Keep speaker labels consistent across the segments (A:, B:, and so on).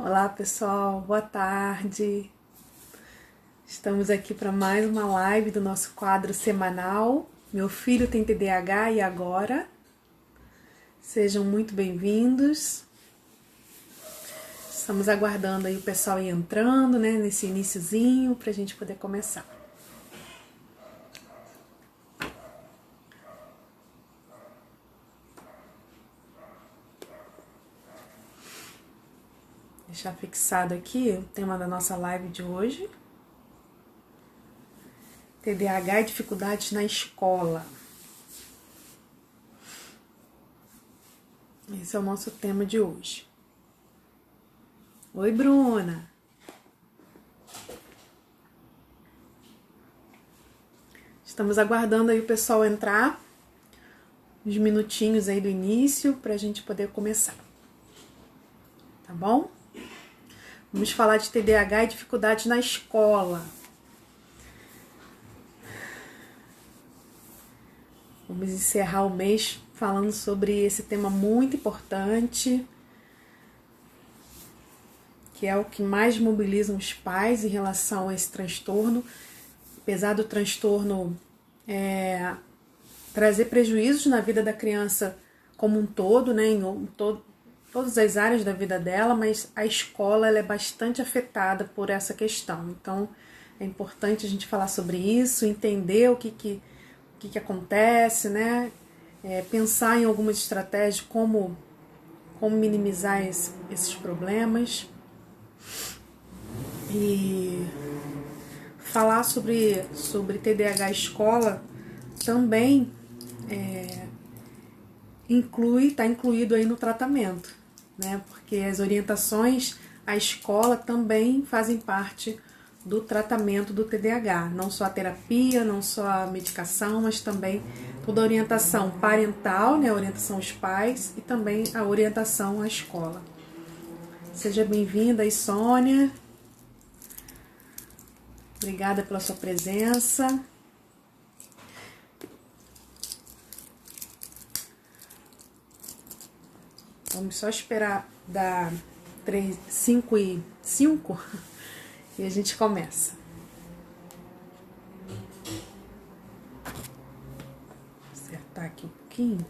A: Olá pessoal, boa tarde. Estamos aqui para mais uma live do nosso quadro semanal. Meu filho tem TDAH e agora? Sejam muito bem-vindos. Estamos aguardando aí o pessoal ir entrando, né, nesse iniciozinho para a gente poder começar. Deixar fixado aqui o tema da nossa live de hoje. TDAH e dificuldades na escola. Esse é o nosso tema de hoje. Oi, Bruna. Estamos aguardando aí o pessoal entrar. Uns minutinhos aí do início para a gente poder começar. Tá bom? Vamos falar de TDAH e dificuldades na escola. Vamos encerrar o mês falando sobre esse tema muito importante, que é o que mais mobiliza os pais em relação a esse transtorno. Apesar do transtorno trazer prejuízos na vida da criança como um todo, né, todas as áreas da vida dela, mas a escola ela é bastante afetada por essa questão. Então, é importante a gente falar sobre isso, entender o que acontece, né? Pensar em algumas estratégias como minimizar esses problemas e falar sobre TDAH escola também está incluído aí no tratamento, né? Porque as orientações à escola também fazem parte do tratamento do TDAH, não só a terapia, não só a medicação, mas também toda a orientação parental, né, a orientação aos pais e também a orientação à escola. Seja bem-vinda aí, Sônia. Obrigada pela sua presença. Vamos só esperar dar 5 e 5 e a gente começa. Vou acertar aqui um pouquinho.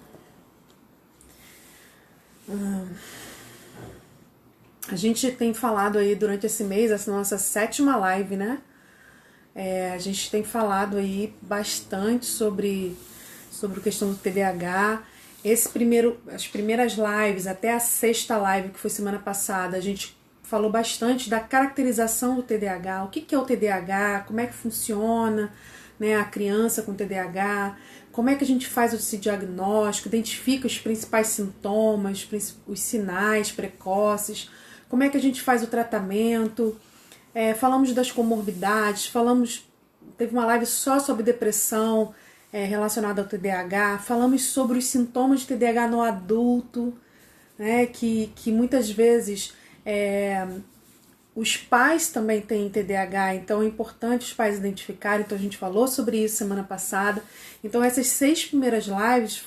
A: A gente tem falado aí durante esse mês, essa nossa 7ª live, né? A gente tem falado aí bastante sobre a questão do TDAH. As primeiras lives, até a 6ª live, que foi semana passada, a gente falou bastante da caracterização do TDAH, o que é o TDAH, como é que funciona, né, a criança com TDAH, como é que a gente faz esse diagnóstico, identifica os principais sintomas, os sinais precoces, como é que a gente faz o tratamento, falamos das comorbidades, teve uma live só sobre depressão relacionada ao TDAH, falamos sobre os sintomas de TDAH no adulto, né, que muitas vezes os pais também têm TDAH, então é importante os pais identificarem, então a gente falou sobre isso semana passada. Então essas 6 primeiras lives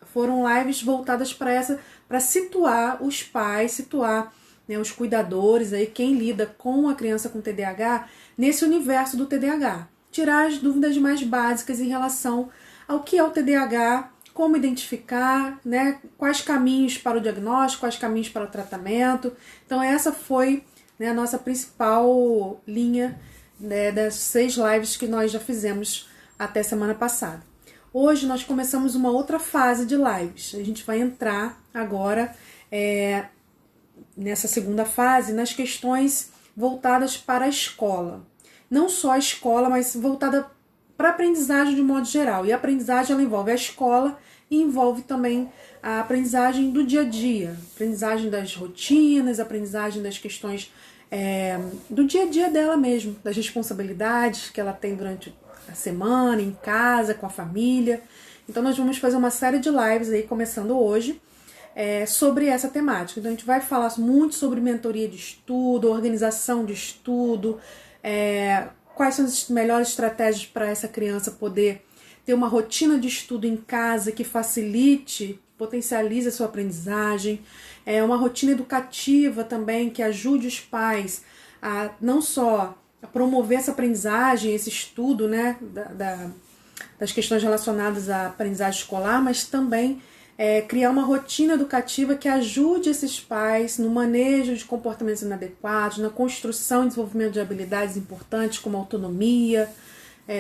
A: foram lives voltadas para situar os pais, situar, né, os cuidadores, aí, quem lida com a criança com TDAH nesse universo do TDAH. Tirar as dúvidas mais básicas em relação ao que é o TDAH, como identificar, né, quais caminhos para o diagnóstico, quais caminhos para o tratamento. Então essa foi, né, a nossa principal linha, né, das 6 lives que nós já fizemos até semana passada. Hoje nós começamos uma outra fase de lives. A gente vai entrar agora nessa segunda fase nas questões voltadas para a escola. Não só a escola, mas voltada para a aprendizagem de um modo geral. E a aprendizagem ela envolve a escola e envolve também a aprendizagem do dia a dia, aprendizagem das rotinas, aprendizagem das questões do dia a dia dela mesmo, das responsabilidades que ela tem durante a semana, em casa, com a família. Então nós vamos fazer uma série de lives aí, começando hoje, sobre essa temática. Então a gente vai falar muito sobre mentoria de estudo, organização de estudo, quais são as melhores estratégias para essa criança poder ter uma rotina de estudo em casa que facilite, potencialize a sua aprendizagem. uma rotina educativa também que ajude os pais a não só a promover essa aprendizagem, esse estudo, né, das questões relacionadas à aprendizagem escolar, mas também criar uma rotina educativa que ajude esses pais no manejo de comportamentos inadequados, na construção e desenvolvimento de habilidades importantes como autonomia,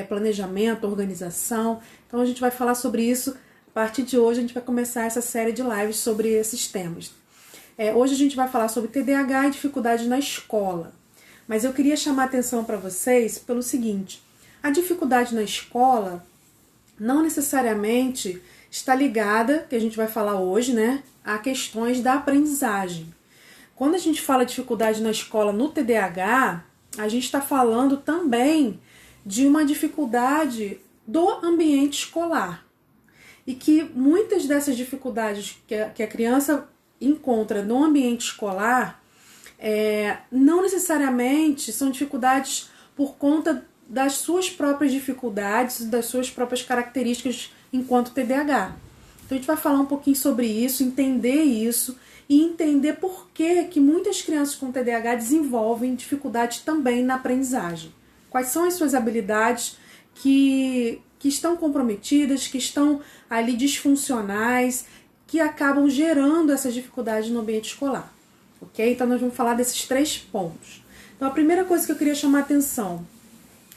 A: planejamento, organização. Então a gente vai falar sobre isso. A partir de hoje a gente vai começar essa série de lives sobre esses temas. Hoje a gente vai falar sobre TDAH e dificuldade na escola. Mas eu queria chamar a atenção para vocês pelo seguinte: a dificuldade na escola não necessariamente está ligada, que a gente vai falar hoje, né, a questões da aprendizagem. Quando a gente fala dificuldade na escola no TDAH, a gente está falando também de uma dificuldade do ambiente escolar. E que muitas dessas dificuldades que a criança encontra no ambiente escolar não necessariamente são dificuldades por conta das suas próprias dificuldades, das suas próprias características enquanto TDAH. Então a gente vai falar um pouquinho sobre isso, entender isso e entender por que muitas crianças com TDAH desenvolvem dificuldades também na aprendizagem. Quais são as suas habilidades que estão comprometidas, que estão ali disfuncionais, que acabam gerando essas dificuldades no ambiente escolar. Ok? Então nós vamos falar desses 3 pontos. Então a primeira coisa que eu queria chamar a atenção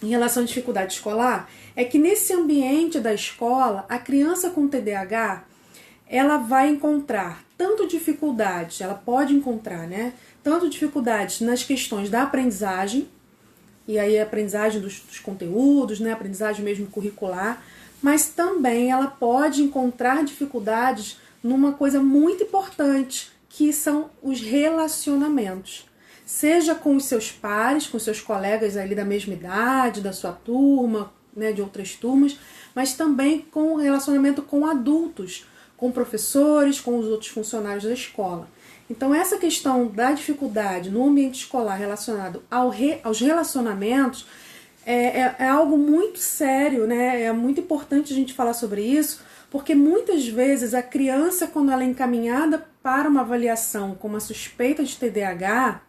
A: em relação à dificuldade escolar é que nesse ambiente da escola, a criança com TDAH, ela vai encontrar tanto dificuldades, ela pode encontrar, né? Tanto dificuldades nas questões da aprendizagem, e aí a aprendizagem dos conteúdos, né? A aprendizagem mesmo curricular, mas também ela pode encontrar dificuldades numa coisa muito importante, que são os relacionamentos. Seja com os seus pares, com os seus colegas ali da mesma idade, da sua turma, né, de outras turmas, mas também com o relacionamento com adultos, com professores, com os outros funcionários da escola. Então essa questão da dificuldade no ambiente escolar relacionado aos relacionamentos é algo muito sério, né? É muito importante a gente falar sobre isso, porque muitas vezes a criança, quando ela é encaminhada para uma avaliação com uma suspeita de TDAH,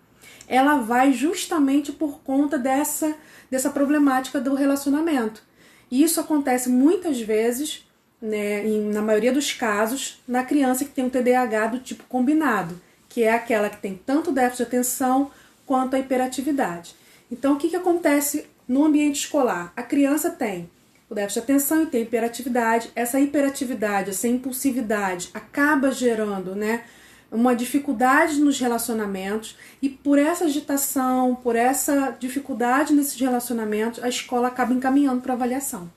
A: ela vai justamente por conta dessa problemática do relacionamento. E isso acontece muitas vezes, né, na maioria dos casos, na criança que tem um TDAH do tipo combinado, que é aquela que tem tanto déficit de atenção quanto a hiperatividade. Então, o que acontece no ambiente escolar? A criança tem o déficit de atenção e tem hiperatividade. Essa hiperatividade, essa impulsividade acaba gerando, né, uma dificuldade nos relacionamentos, e por essa agitação, por essa dificuldade nesses relacionamentos, a escola acaba encaminhando para avaliação.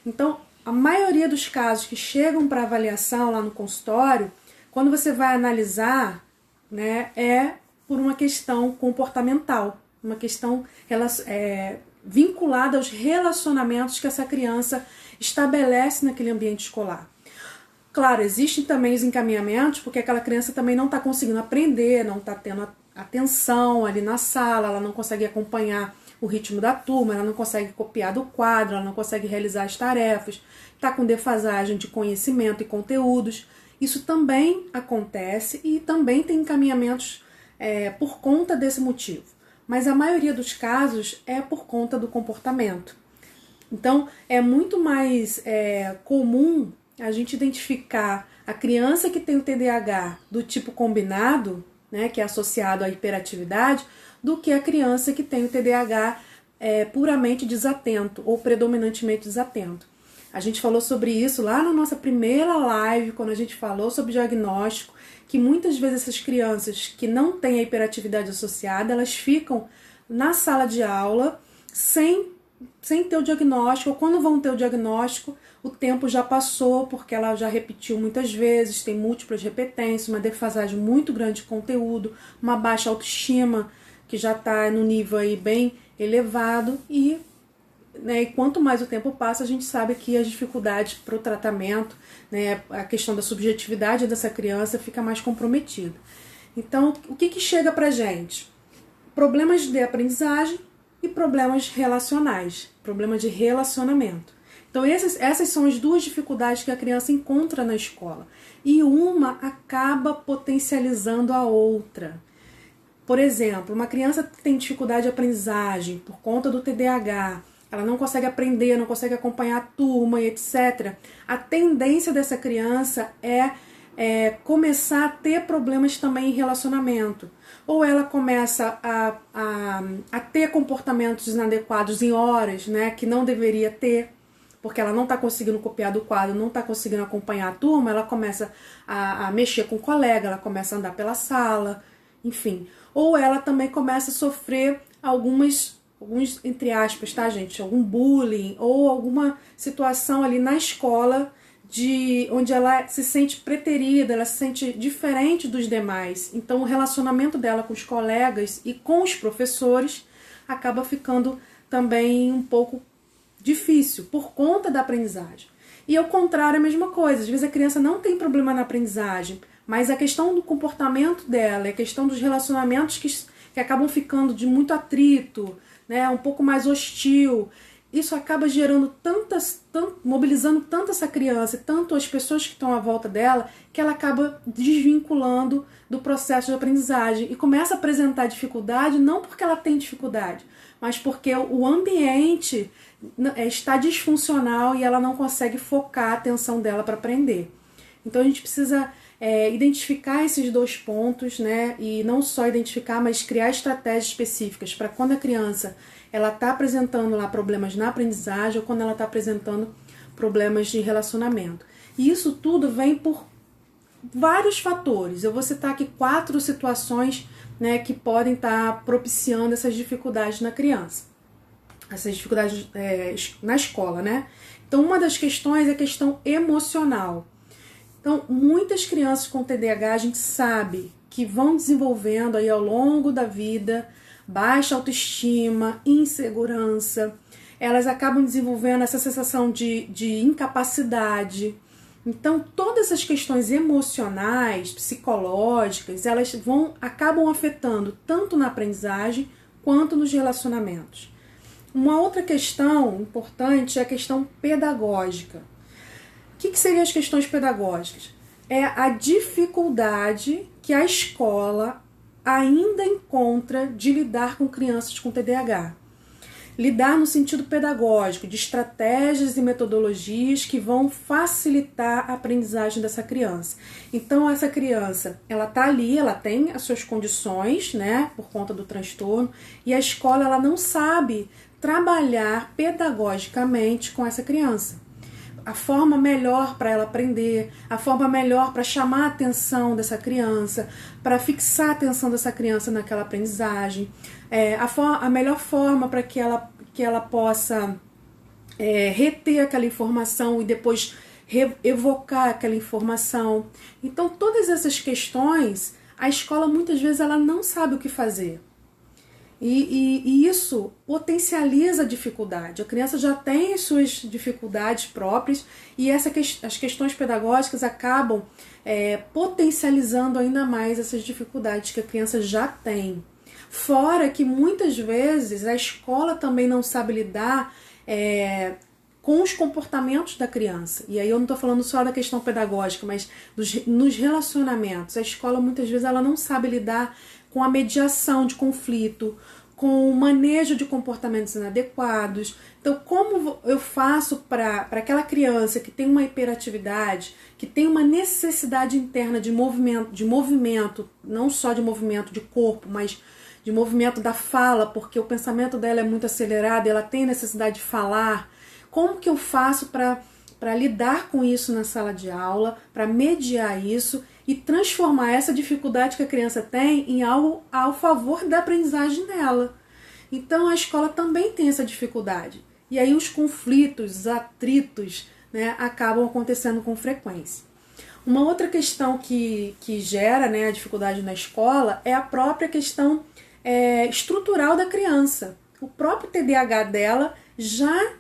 A: Então, a maioria dos casos que chegam para avaliação lá no consultório, quando você vai analisar, né, é por uma questão comportamental, uma questão vinculada aos relacionamentos que essa criança estabelece naquele ambiente escolar. Claro, existem também os encaminhamentos, porque aquela criança também não está conseguindo aprender, não está tendo atenção ali na sala, ela não consegue acompanhar o ritmo da turma, ela não consegue copiar do quadro, ela não consegue realizar as tarefas, está com defasagem de conhecimento e conteúdos. Isso também acontece e também tem encaminhamentos por conta desse motivo. Mas a maioria dos casos é por conta do comportamento. Então, é muito mais comum a gente identificar a criança que tem o TDAH do tipo combinado, né, que é associado à hiperatividade, do que a criança que tem o TDAH puramente desatento ou predominantemente desatento. A gente falou sobre isso lá na nossa primeira live, quando a gente falou sobre diagnóstico, que muitas vezes essas crianças que não têm a hiperatividade associada, elas ficam na sala de aula sem ter o diagnóstico, ou quando vão ter o diagnóstico, o tempo já passou, porque ela já repetiu muitas vezes, tem múltiplas repetências, uma defasagem muito grande de conteúdo, uma baixa autoestima, que já está no nível aí bem elevado, e quanto mais o tempo passa, a gente sabe que as dificuldades para o tratamento, né, a questão da subjetividade dessa criança fica mais comprometida. Então, o que chega para a gente? Problemas de aprendizagem e problemas relacionais, problemas de relacionamento. Então essas são as duas dificuldades que a criança encontra na escola. E uma acaba potencializando a outra. Por exemplo, uma criança que tem dificuldade de aprendizagem por conta do TDAH, ela não consegue aprender, não consegue acompanhar a turma e etc. A tendência dessa criança é começar a ter problemas também em relacionamento. Ou ela começa a ter comportamentos inadequados em horas, né, que não deveria ter, porque ela não está conseguindo copiar do quadro, não está conseguindo acompanhar a turma, ela começa a mexer com o colega, ela começa a andar pela sala, enfim. Ou ela também começa a sofrer alguns, entre aspas, tá, gente? Algum bullying ou alguma situação ali na escola onde ela se sente preterida, ela se sente diferente dos demais. Então o relacionamento dela com os colegas e com os professores acaba ficando também um pouco difícil por conta da aprendizagem. E ao contrário, a mesma coisa. Às vezes a criança não tem problema na aprendizagem, mas a questão do comportamento dela, a questão dos relacionamentos que acabam ficando de muito atrito, né, um pouco mais hostil, isso acaba gerando mobilizando tanto essa criança e tanto as pessoas que estão à volta dela, que ela acaba desvinculando do processo de aprendizagem e começa a apresentar dificuldade, não porque ela tem dificuldade, mas porque o ambiente está disfuncional e ela não consegue focar a atenção dela para aprender. Então a gente precisa identificar esses dois pontos, né? E não só identificar, mas criar estratégias específicas para quando a criança ela está apresentando lá problemas na aprendizagem ou quando ela está apresentando problemas de relacionamento. E isso tudo vem por vários fatores. Eu vou citar aqui 4 situações, né, que podem estar propiciando essas dificuldades na criança. Essas dificuldades na escola, né? Então, uma das questões é a questão emocional. Então, muitas crianças com TDAH, a gente sabe que vão desenvolvendo aí ao longo da vida baixa autoestima, insegurança, elas acabam desenvolvendo essa sensação de incapacidade. Então, todas essas questões emocionais, psicológicas, elas acabam afetando tanto na aprendizagem quanto nos relacionamentos. Uma outra questão importante é a questão pedagógica. O que seriam as questões pedagógicas? É a dificuldade que a escola ainda encontra de lidar com crianças com TDAH. Lidar no sentido pedagógico, de estratégias e metodologias que vão facilitar a aprendizagem dessa criança. Então, essa criança, ela está ali, ela tem as suas condições, né, por conta do transtorno, e a escola ela não sabe trabalhar pedagogicamente com essa criança. A forma melhor para ela aprender, a forma melhor para chamar a atenção dessa criança, para fixar a atenção dessa criança naquela aprendizagem, a melhor forma para que ela possa reter aquela informação e depois evocar aquela informação. Então, todas essas questões, a escola muitas vezes ela não sabe o que fazer. E isso potencializa a dificuldade. A criança já tem as suas dificuldades próprias e as questões pedagógicas acabam potencializando ainda mais essas dificuldades que a criança já tem. Fora que muitas vezes a escola também não sabe lidar com os comportamentos da criança. E aí eu não estou falando só da questão pedagógica, mas nos relacionamentos. A escola muitas vezes ela não sabe lidar com a mediação de conflito, com o manejo de comportamentos inadequados. Então, como eu faço para aquela criança que tem uma hiperatividade, que tem uma necessidade interna de movimento, não só de movimento de corpo, mas de movimento da fala, porque o pensamento dela é muito acelerado, ela tem necessidade de falar. Como que eu faço para lidar com isso na sala de aula, para mediar isso e transformar essa dificuldade que a criança tem em algo ao favor da aprendizagem dela? Então a escola também tem essa dificuldade. E aí os conflitos, os atritos, né, acabam acontecendo com frequência. Uma outra questão que gera, né, a dificuldade na escola é a própria questão estrutural da criança. O próprio TDAH dela já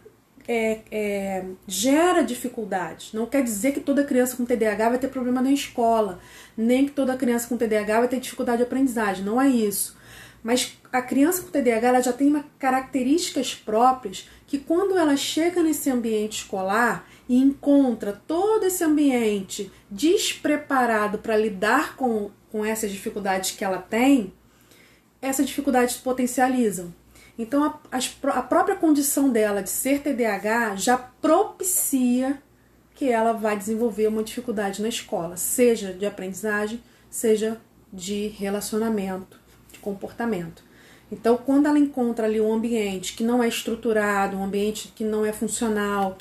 A: gera dificuldades. Não quer dizer que toda criança com TDAH vai ter problema na escola, nem que toda criança com TDAH vai ter dificuldade de aprendizagem, não é isso. Mas a criança com TDAH ela já tem características próprias que quando ela chega nesse ambiente escolar e encontra todo esse ambiente despreparado para lidar com essas dificuldades que ela tem, essas dificuldades se potencializam. Então a própria condição dela de ser TDAH já propicia que ela vai desenvolver uma dificuldade na escola, seja de aprendizagem, seja de relacionamento, de comportamento. Então, quando ela encontra ali um ambiente que não é estruturado, um ambiente que não é funcional,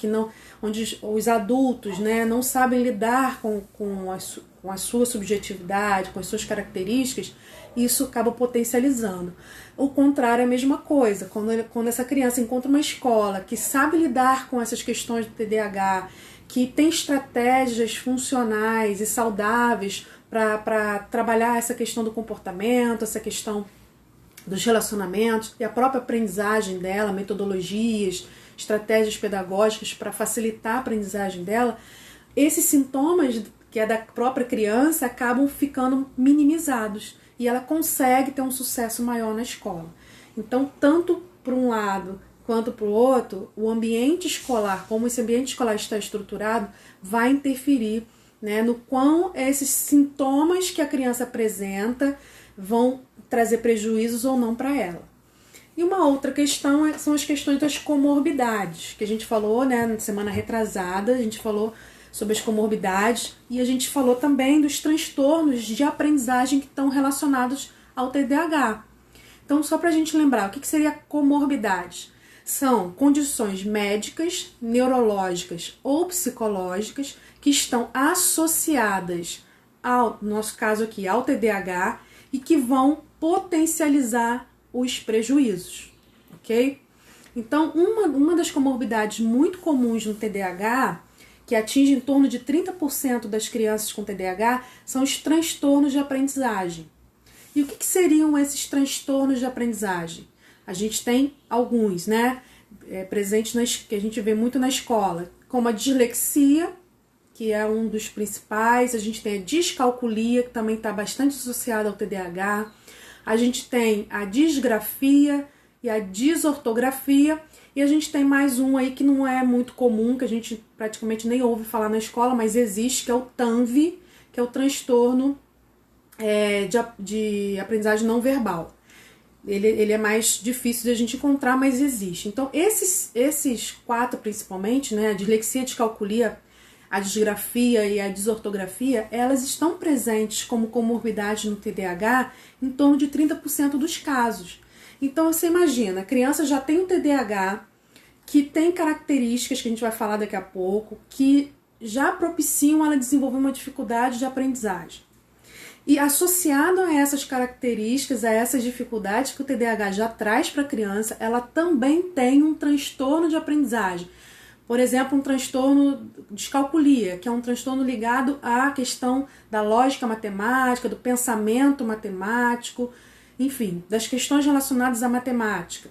A: onde os adultos, né, não sabem lidar com a sua subjetividade, com as suas características, isso acaba potencializando. O contrário é a mesma coisa. Quando essa criança encontra uma escola que sabe lidar com essas questões do TDAH, que tem estratégias funcionais e saudáveis para trabalhar essa questão do comportamento, essa questão dos relacionamentos e a própria aprendizagem dela, metodologias, estratégias pedagógicas para facilitar a aprendizagem dela, esses sintomas que é da própria criança acabam ficando minimizados e ela consegue ter um sucesso maior na escola. Então, tanto para um lado quanto para o outro, o ambiente escolar, como esse ambiente escolar está estruturado, vai interferir, né, no quão esses sintomas que a criança apresenta vão trazer prejuízos ou não para ela. E uma outra questão são as questões das comorbidades, que a gente falou, né, na semana retrasada, a gente falou sobre as comorbidades e a gente falou também dos transtornos de aprendizagem que estão relacionados ao TDAH. Então, só para a gente lembrar, o que seria comorbidade? São condições médicas, neurológicas ou psicológicas que estão associadas ao, no nosso caso aqui, ao TDAH e que vão potencializar os prejuízos, ok? Então, uma das comorbidades muito comuns no TDAH, que atinge em torno de 30% das crianças com TDAH, são os transtornos de aprendizagem. E o que seriam esses transtornos de aprendizagem? A gente tem alguns, né, presentes que a gente vê muito na escola, como a dislexia, que é um dos principais, a gente tem a descalculia, que também está bastante associada ao TDAH, a gente tem a disgrafia e a desortografia, e a gente tem mais um aí que não é muito comum, que a gente praticamente nem ouve falar na escola, mas existe, que é o TANV, que é o transtorno de aprendizagem não verbal. Ele é mais difícil de a gente encontrar, mas existe. Então, esses quatro principalmente, né, a dislexia, a descalculia, a disgrafia e a desortografia, elas estão presentes como comorbidade no TDAH em torno de 30% dos casos. Então, você imagina, a criança já tem um TDAH que tem características que a gente vai falar daqui a pouco, que já propiciam ela desenvolver uma dificuldade de aprendizagem. E associado a essas características, a essas dificuldades que o TDAH já traz para a criança, ela também tem um transtorno de aprendizagem. Por exemplo, um transtorno de descalculia, que é um transtorno ligado à questão da lógica matemática, do pensamento matemático, enfim, das questões relacionadas à matemática.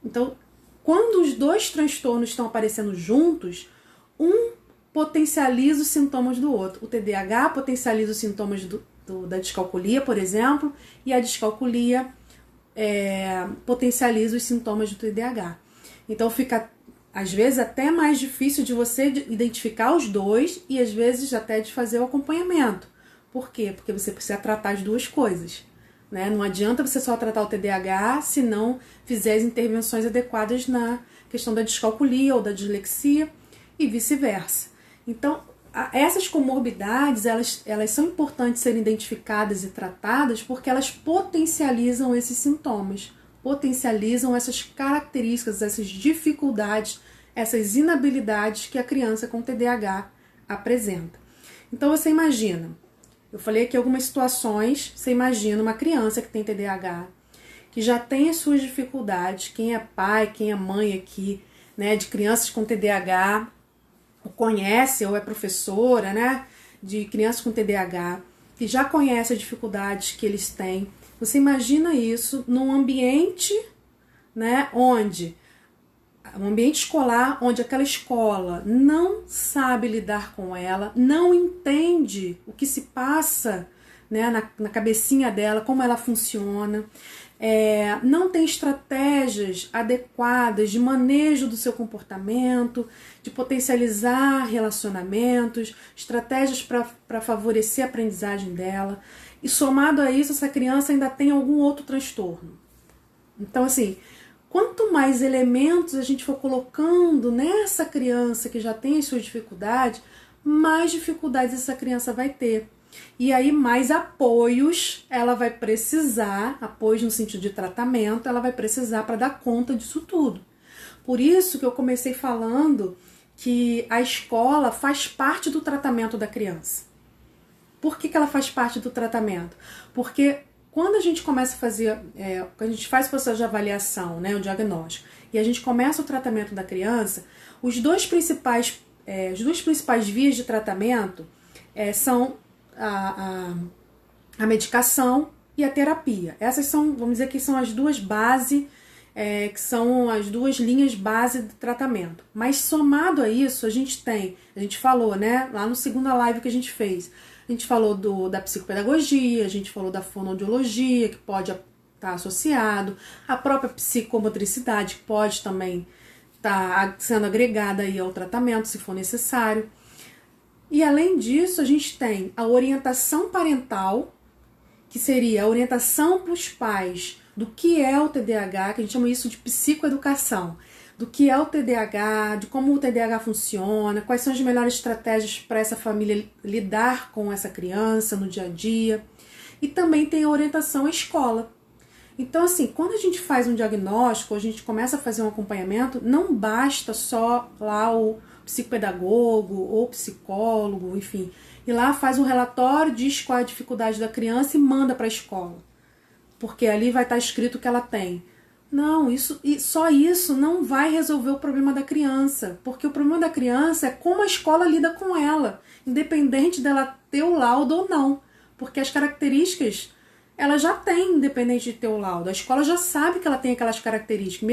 A: Então, quando os dois transtornos estão aparecendo juntos, um potencializa os sintomas do outro. O TDAH potencializa os sintomas da descalculia, por exemplo, e a descalculia potencializa os sintomas do TDAH. Então, fica às vezes até mais difícil de você identificar os dois e às vezes até de fazer o acompanhamento. Por quê? Porque você precisa tratar as duas coisas, né? Não adianta você só tratar o TDAH se não fizer as intervenções adequadas na questão da descalculia ou da dislexia e vice-versa. Então, essas comorbidades, elas são importantes serem identificadas e tratadas porque elas potencializam esses sintomas, potencializam essas características, essas dificuldades, essas inabilidades que a criança com TDAH apresenta. Então você imagina, eu falei aqui algumas situações, você imagina uma criança que tem TDAH, que já tem as suas dificuldades, quem é pai, quem é mãe aqui, né, de crianças com TDAH, conhece ou é professora, né, de crianças com TDAH, que já conhece as dificuldades que eles têm. Você imagina isso num ambiente, né, um ambiente escolar, onde aquela escola não sabe lidar com ela, não entende o que se passa, né, na cabecinha dela, como ela funciona. Não tem estratégias adequadas de manejo do seu comportamento, de potencializar relacionamentos, estratégias para favorecer a aprendizagem dela. E somado a isso, essa criança ainda tem algum outro transtorno. Então, assim, quanto mais elementos a gente for colocando nessa criança que já tem as suas dificuldades, mais dificuldades essa criança vai ter. E aí mais apoios ela vai precisar, apoios no sentido de tratamento, ela vai precisar para dar conta disso tudo. Por isso que eu comecei falando que a escola faz parte do tratamento da criança. Por que ela faz parte do tratamento? Porque quando a gente começa a fazer, quando a gente faz o processo de avaliação, né, o diagnóstico, e a gente começa o tratamento da criança, as duas principais vias de tratamento são a medicação e a terapia. Essas são, vamos dizer que são as duas bases, que são as duas linhas base de tratamento. Mas somado a isso, a gente falou, né, lá no segunda live que a gente fez, a gente falou da psicopedagogia, a gente falou da fonoaudiologia, que pode estar associado, a própria psicomotricidade, que pode também estar sendo agregada aí ao tratamento, se for necessário. E além disso, a gente tem a orientação parental, que seria a orientação para os pais do que é o TDAH, que a gente chama isso de psicoeducação, do que é o TDAH, de como o TDAH funciona, quais são as melhores estratégias para essa família lidar com essa criança no dia a dia. E também tem a orientação à escola. Então, assim, quando a gente faz um diagnóstico, a gente começa a fazer um acompanhamento, não basta só lá o psicopedagogo ou psicólogo, enfim, e lá faz um relatório, diz qual é a dificuldade da criança e manda para a escola, porque ali vai estar escrito o que ela tem. Não, só isso não vai resolver o problema da criança, porque o problema da criança é como a escola lida com ela, independente dela ter o laudo ou não, porque as características ela já tem, independente de ter o laudo. A escola já sabe que ela tem aquelas características,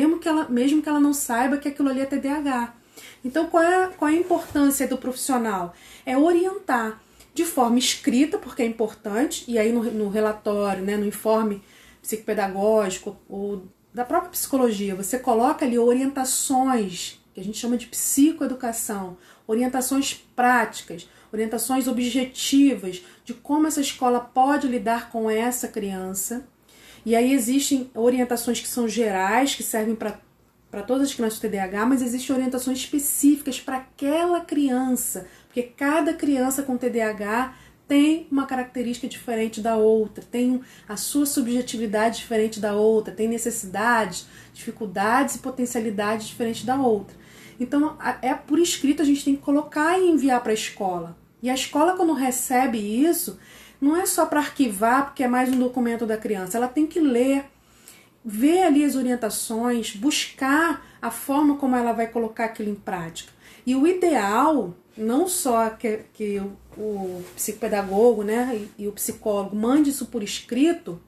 A: mesmo que ela não saiba que aquilo ali é TDAH. Então, qual é a importância do profissional? É orientar de forma escrita, porque é importante, e aí no relatório, né, no informe psicopedagógico ou da própria psicologia, você coloca ali orientações, que a gente chama de psicoeducação, orientações práticas, orientações objetivas de como essa escola pode lidar com essa criança. E aí existem orientações que são gerais, que servem para todas as crianças do TDAH, mas existem orientações específicas para aquela criança, porque cada criança com TDAH tem uma característica diferente da outra, tem a sua subjetividade diferente da outra, tem necessidades, dificuldades e potencialidades diferentes da outra. Então, por escrito a gente tem que colocar e enviar para a escola. E a escola, quando recebe isso, não é só para arquivar, porque é mais um documento da criança. Ela tem que ler, ver ali as orientações, buscar a forma como ela vai colocar aquilo em prática. E o ideal, não só que o psicopedagogo, né, e o psicólogo mande isso por escrito,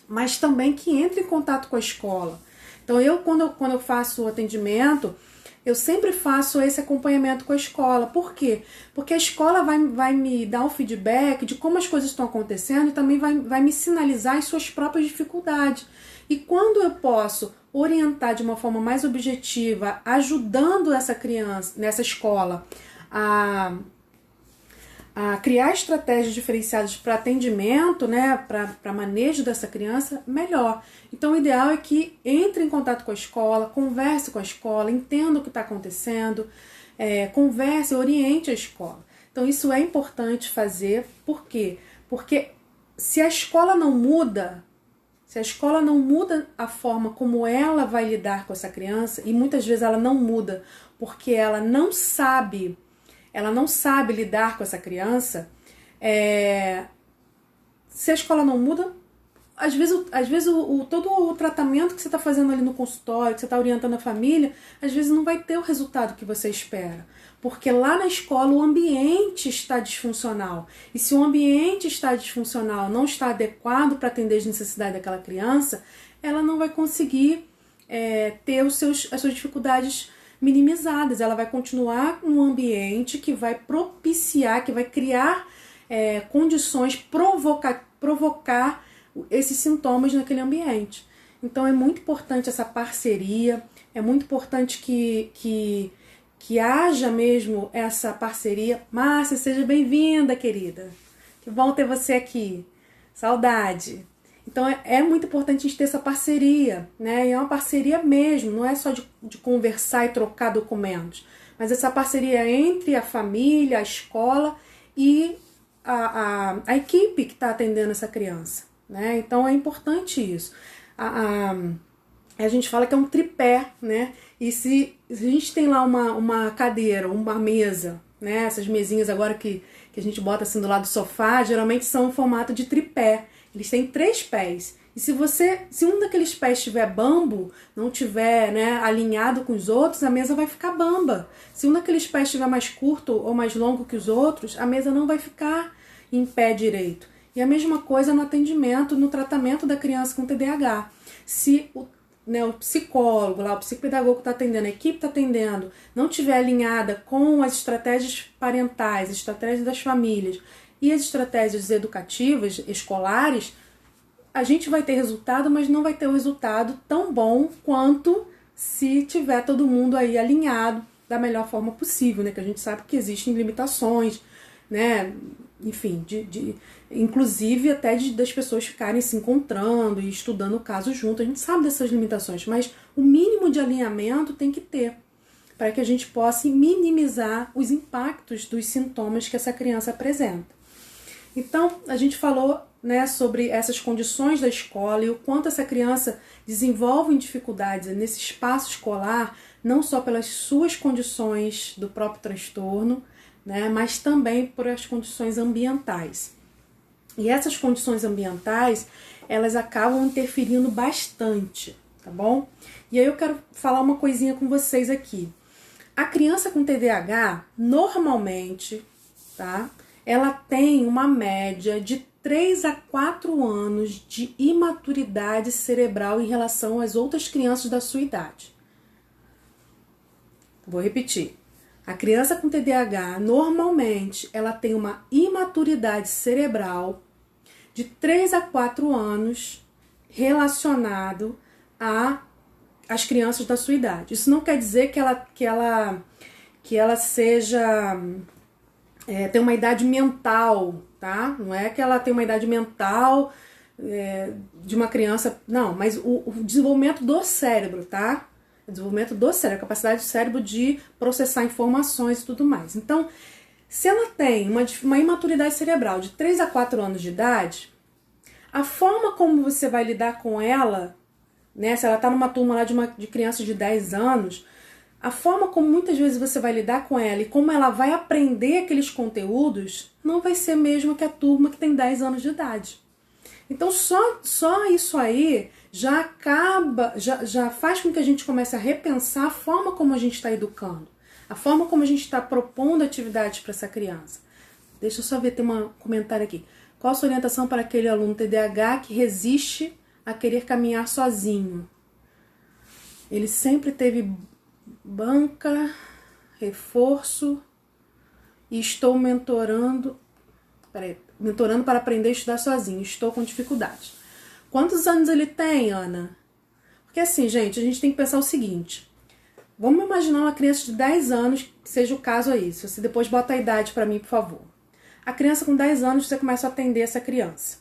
A: mas também que entre em contato com a escola. Então, quando eu faço o atendimento, eu sempre faço esse acompanhamento com a escola. Por quê? Porque a escola vai me dar um feedback de como as coisas estão acontecendo e também vai me sinalizar as suas próprias dificuldades. E quando eu posso orientar de uma forma mais objetiva, ajudando essa criança, nessa escola, a criar estratégias diferenciadas para atendimento, né, para manejo dessa criança, melhor. Então, o ideal é que entre em contato com a escola, converse com a escola, entenda o que está acontecendo, converse, oriente a escola. Então, isso é importante fazer. Por quê? Porque se a escola não muda a forma como ela vai lidar com essa criança, e muitas vezes ela não muda porque ela não sabe lidar com essa criança, se a escola não muda, às vezes todo o tratamento que você está fazendo ali no consultório, que você está orientando a família, às vezes não vai ter o resultado que você espera. Porque lá na escola o ambiente está disfuncional. E se o ambiente está disfuncional, não está adequado para atender as necessidades daquela criança, ela não vai conseguir ter as suas dificuldades minimizadas. Ela vai continuar num ambiente que vai propiciar, que vai criar condições provocar esses sintomas naquele ambiente. Então é muito importante essa parceria, é muito importante que haja mesmo essa parceria. Márcia, seja bem-vinda, querida. Que bom ter você aqui. Saudade. Então é muito importante a gente ter essa parceria, né? E é uma parceria mesmo, não é só de conversar e trocar documentos, mas essa parceria entre a família, a escola e a equipe que está atendendo essa criança, né? Então é importante isso. A gente fala que é um tripé, né? E se a gente tem lá uma cadeira, uma mesa, né? Essas mesinhas agora que a gente bota assim do lado do sofá, geralmente são em formato de tripé. Eles têm 3 pés. E se um daqueles pés tiver bambo, não tiver, né, alinhado com os outros, a mesa vai ficar bamba. Se um daqueles pés estiver mais curto ou mais longo que os outros, a mesa não vai ficar em pé direito. E a mesma coisa no atendimento, no tratamento da criança com TDAH. Se o psicólogo, lá, o psicopedagogo que está atendendo, a equipe está atendendo, não estiver alinhada com as estratégias parentais, as estratégias das famílias e as estratégias educativas, escolares, a gente vai ter resultado, mas não vai ter um resultado tão bom quanto se tiver todo mundo aí alinhado da melhor forma possível, né? Que a gente sabe que existem limitações, né? Enfim, inclusive até das pessoas ficarem se encontrando e estudando o caso junto. A gente sabe dessas limitações, mas o mínimo de alinhamento tem que ter para que a gente possa minimizar os impactos dos sintomas que essa criança apresenta. Então, a gente falou, né, sobre essas condições da escola e o quanto essa criança desenvolve dificuldades nesse espaço escolar, não só pelas suas condições do próprio transtorno, né, mas também por as condições ambientais. E essas condições ambientais, elas acabam interferindo bastante, tá bom? E aí eu quero falar uma coisinha com vocês aqui. A criança com TDAH, normalmente, tá? Ela tem uma média de 3 a 4 anos de imaturidade cerebral em relação às outras crianças da sua idade. Vou repetir. A criança com TDAH, normalmente, ela tem uma imaturidade cerebral de 3 a 4 anos relacionado às crianças da sua idade. Isso não quer dizer que ela seja... tem uma idade mental, tá? Não é que ela tem uma idade mental de uma criança... Não, mas o desenvolvimento do cérebro, tá? O desenvolvimento do cérebro, a capacidade do cérebro de processar informações e tudo mais. Então, se ela tem uma imaturidade cerebral de 3 a 4 anos de idade, a forma como você vai lidar com ela, né? Se ela está numa turma lá de crianças de 10 anos... A forma como muitas vezes você vai lidar com ela e como ela vai aprender aqueles conteúdos não vai ser mesmo que a turma que tem 10 anos de idade. Então só isso aí já faz com que a gente comece a repensar a forma como a gente está educando, a forma como a gente está propondo atividades para essa criança. Deixa eu só ver, tem um comentário aqui. Qual a sua orientação para aquele aluno TDAH que resiste a querer caminhar sozinho? Ele sempre teve banca, reforço e estou mentorando para aprender a estudar sozinho. Estou com dificuldade. Quantos anos ele tem, Ana? Porque assim, gente, a gente tem que pensar o seguinte. Vamos imaginar uma criança de 10 anos, que seja o caso aí. Se você depois bota a idade para mim, por favor. A criança com 10 anos, você começa a atender essa criança.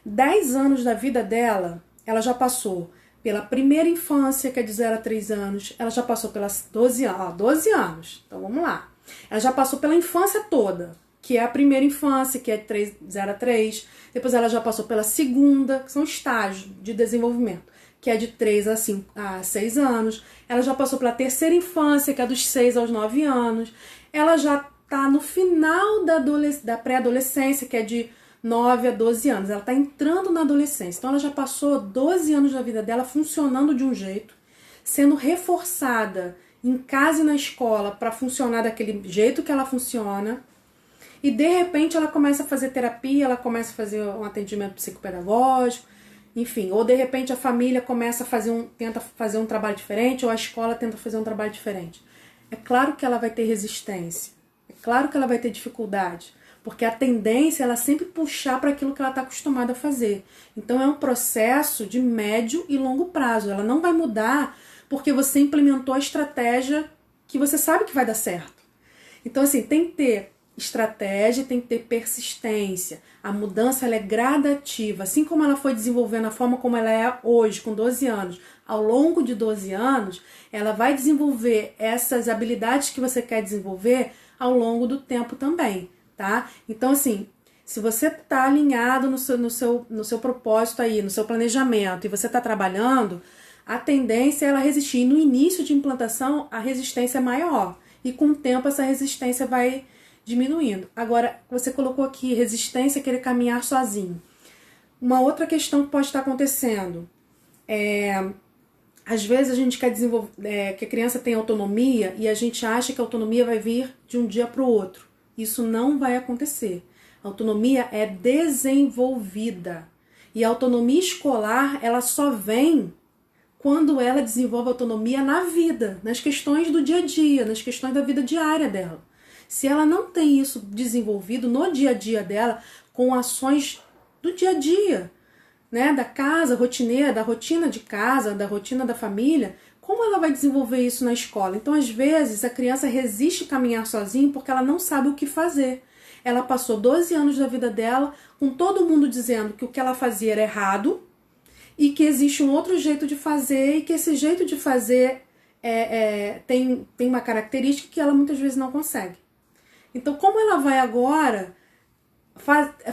A: 10 anos da vida dela, ela já passou pela primeira infância, que é de 0 a 3 anos. Ela já passou pelas 12 anos. 12 anos. Então, vamos lá. Ela já passou pela infância toda, que é a primeira infância, que é de 0 a 3. Depois ela já passou pela segunda, que são estágios de desenvolvimento, que é de 3 a 6 anos. Ela já passou pela terceira infância, que é dos 6 aos 9 anos. Ela já está no final da pré-adolescência, que é de 9 a 12 anos, ela está entrando na adolescência, então ela já passou 12 anos da vida dela funcionando de um jeito, sendo reforçada em casa e na escola para funcionar daquele jeito que ela funciona, e de repente ela começa a fazer terapia, ela começa a fazer um atendimento psicopedagógico, enfim, ou de repente a família começa a tenta fazer um trabalho diferente, ou a escola tenta fazer um trabalho diferente. É claro que ela vai ter resistência, é claro que ela vai ter dificuldade, porque a tendência é ela sempre puxar para aquilo que ela está acostumada a fazer. Então é um processo de médio e longo prazo. Ela não vai mudar porque você implementou a estratégia que você sabe que vai dar certo. Então, assim, tem que ter estratégia, tem que ter persistência. A mudança ela é gradativa. Assim como ela foi desenvolvendo a forma como ela é hoje, com 12 anos, ao longo de 12 anos, ela vai desenvolver essas habilidades que você quer desenvolver ao longo do tempo também, tá? Então, assim, se você está alinhado no seu propósito aí, no seu planejamento, e você está trabalhando, a tendência é ela resistir. E no início de implantação, a resistência é maior. E com o tempo, essa resistência vai diminuindo. Agora, você colocou aqui resistência, querer caminhar sozinho. Uma outra questão que pode estar acontecendo às vezes a gente quer desenvolver, que a criança tem autonomia e a gente acha que a autonomia vai vir de um dia para o outro. Isso não vai acontecer. A autonomia é desenvolvida. E a autonomia escolar, ela só vem quando ela desenvolve autonomia na vida, nas questões do dia a dia, nas questões da vida diária dela. Se ela não tem isso desenvolvido no dia a dia dela, com ações do dia a dia, né, da casa rotineira, da rotina de casa, da rotina da família, como ela vai desenvolver isso na escola? Então, às vezes, a criança resiste a caminhar sozinha porque ela não sabe o que fazer. Ela passou 12 anos da vida dela com todo mundo dizendo que o que ela fazia era errado e que existe um outro jeito de fazer e que esse jeito de fazer tem uma característica que ela muitas vezes não consegue. Então, como ela vai agora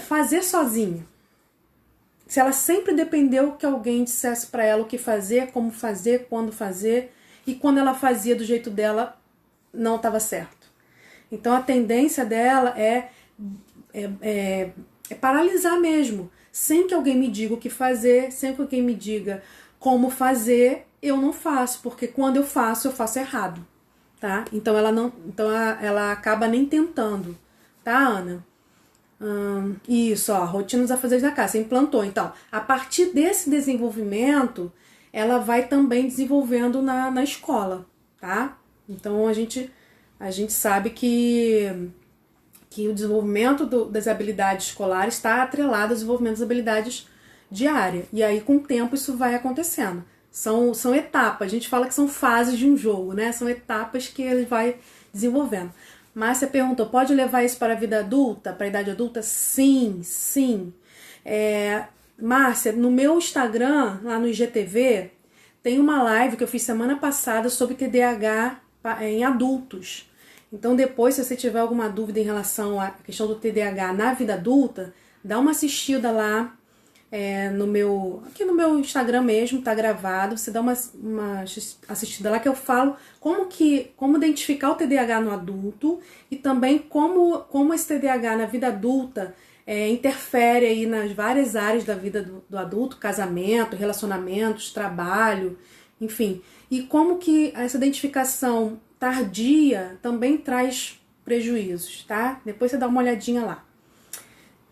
A: fazer sozinha? Se ela sempre dependeu que alguém dissesse para ela o que fazer, como fazer, quando fazer, e quando ela fazia do jeito dela, não estava certo. Então a tendência dela é paralisar mesmo. Sem que alguém me diga o que fazer, sem que alguém me diga como fazer, eu não faço, porque quando eu faço errado, tá? Então ela acaba nem tentando, tá, Ana? Isso, ó, rotina dos afazeres da casa, você implantou. Então, a partir desse desenvolvimento, ela vai também desenvolvendo na escola, tá? Então, a gente sabe que o desenvolvimento das habilidades escolares está atrelado ao desenvolvimento das habilidades diárias. E aí, com o tempo, isso vai acontecendo. São etapas, a gente fala que são fases de um jogo, né? São etapas que ele vai desenvolvendo. Márcia perguntou, pode levar isso para a vida adulta, para a idade adulta? Sim, sim. Márcia, no meu Instagram, lá no IGTV, tem uma live que eu fiz semana passada sobre TDAH em adultos. Então depois, se você tiver alguma dúvida em relação à questão do TDAH na vida adulta, dá uma assistida lá aqui no meu Instagram mesmo, tá gravado, você dá uma assistida lá que eu falo como identificar o TDAH no adulto e também como esse TDAH na vida adulta interfere aí nas várias áreas da vida do adulto, casamento, relacionamentos, trabalho, enfim. E como que essa identificação tardia também traz prejuízos, tá? Depois você dá uma olhadinha lá.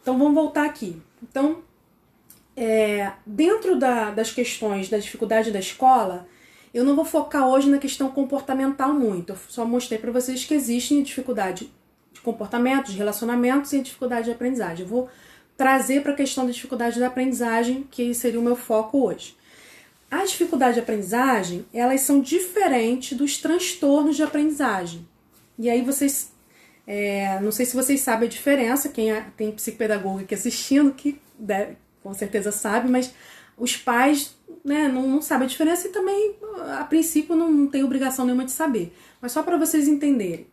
A: Então vamos voltar aqui. Então, dentro das questões da dificuldade da escola, eu não vou focar hoje na questão comportamental muito. Eu só mostrei para vocês que existe dificuldade de comportamento, de relacionamentos e dificuldade de aprendizagem. Eu vou trazer para a questão da dificuldade da aprendizagem, que seria o meu foco hoje. As dificuldades de aprendizagem, elas são diferentes dos transtornos de aprendizagem. E aí vocês, não sei se vocês sabem a diferença, quem tem psicopedagoga aqui assistindo, que com certeza sabe, mas os pais, né, não sabem a diferença e também, a princípio, não tem obrigação nenhuma de saber. Mas só para vocês entenderem.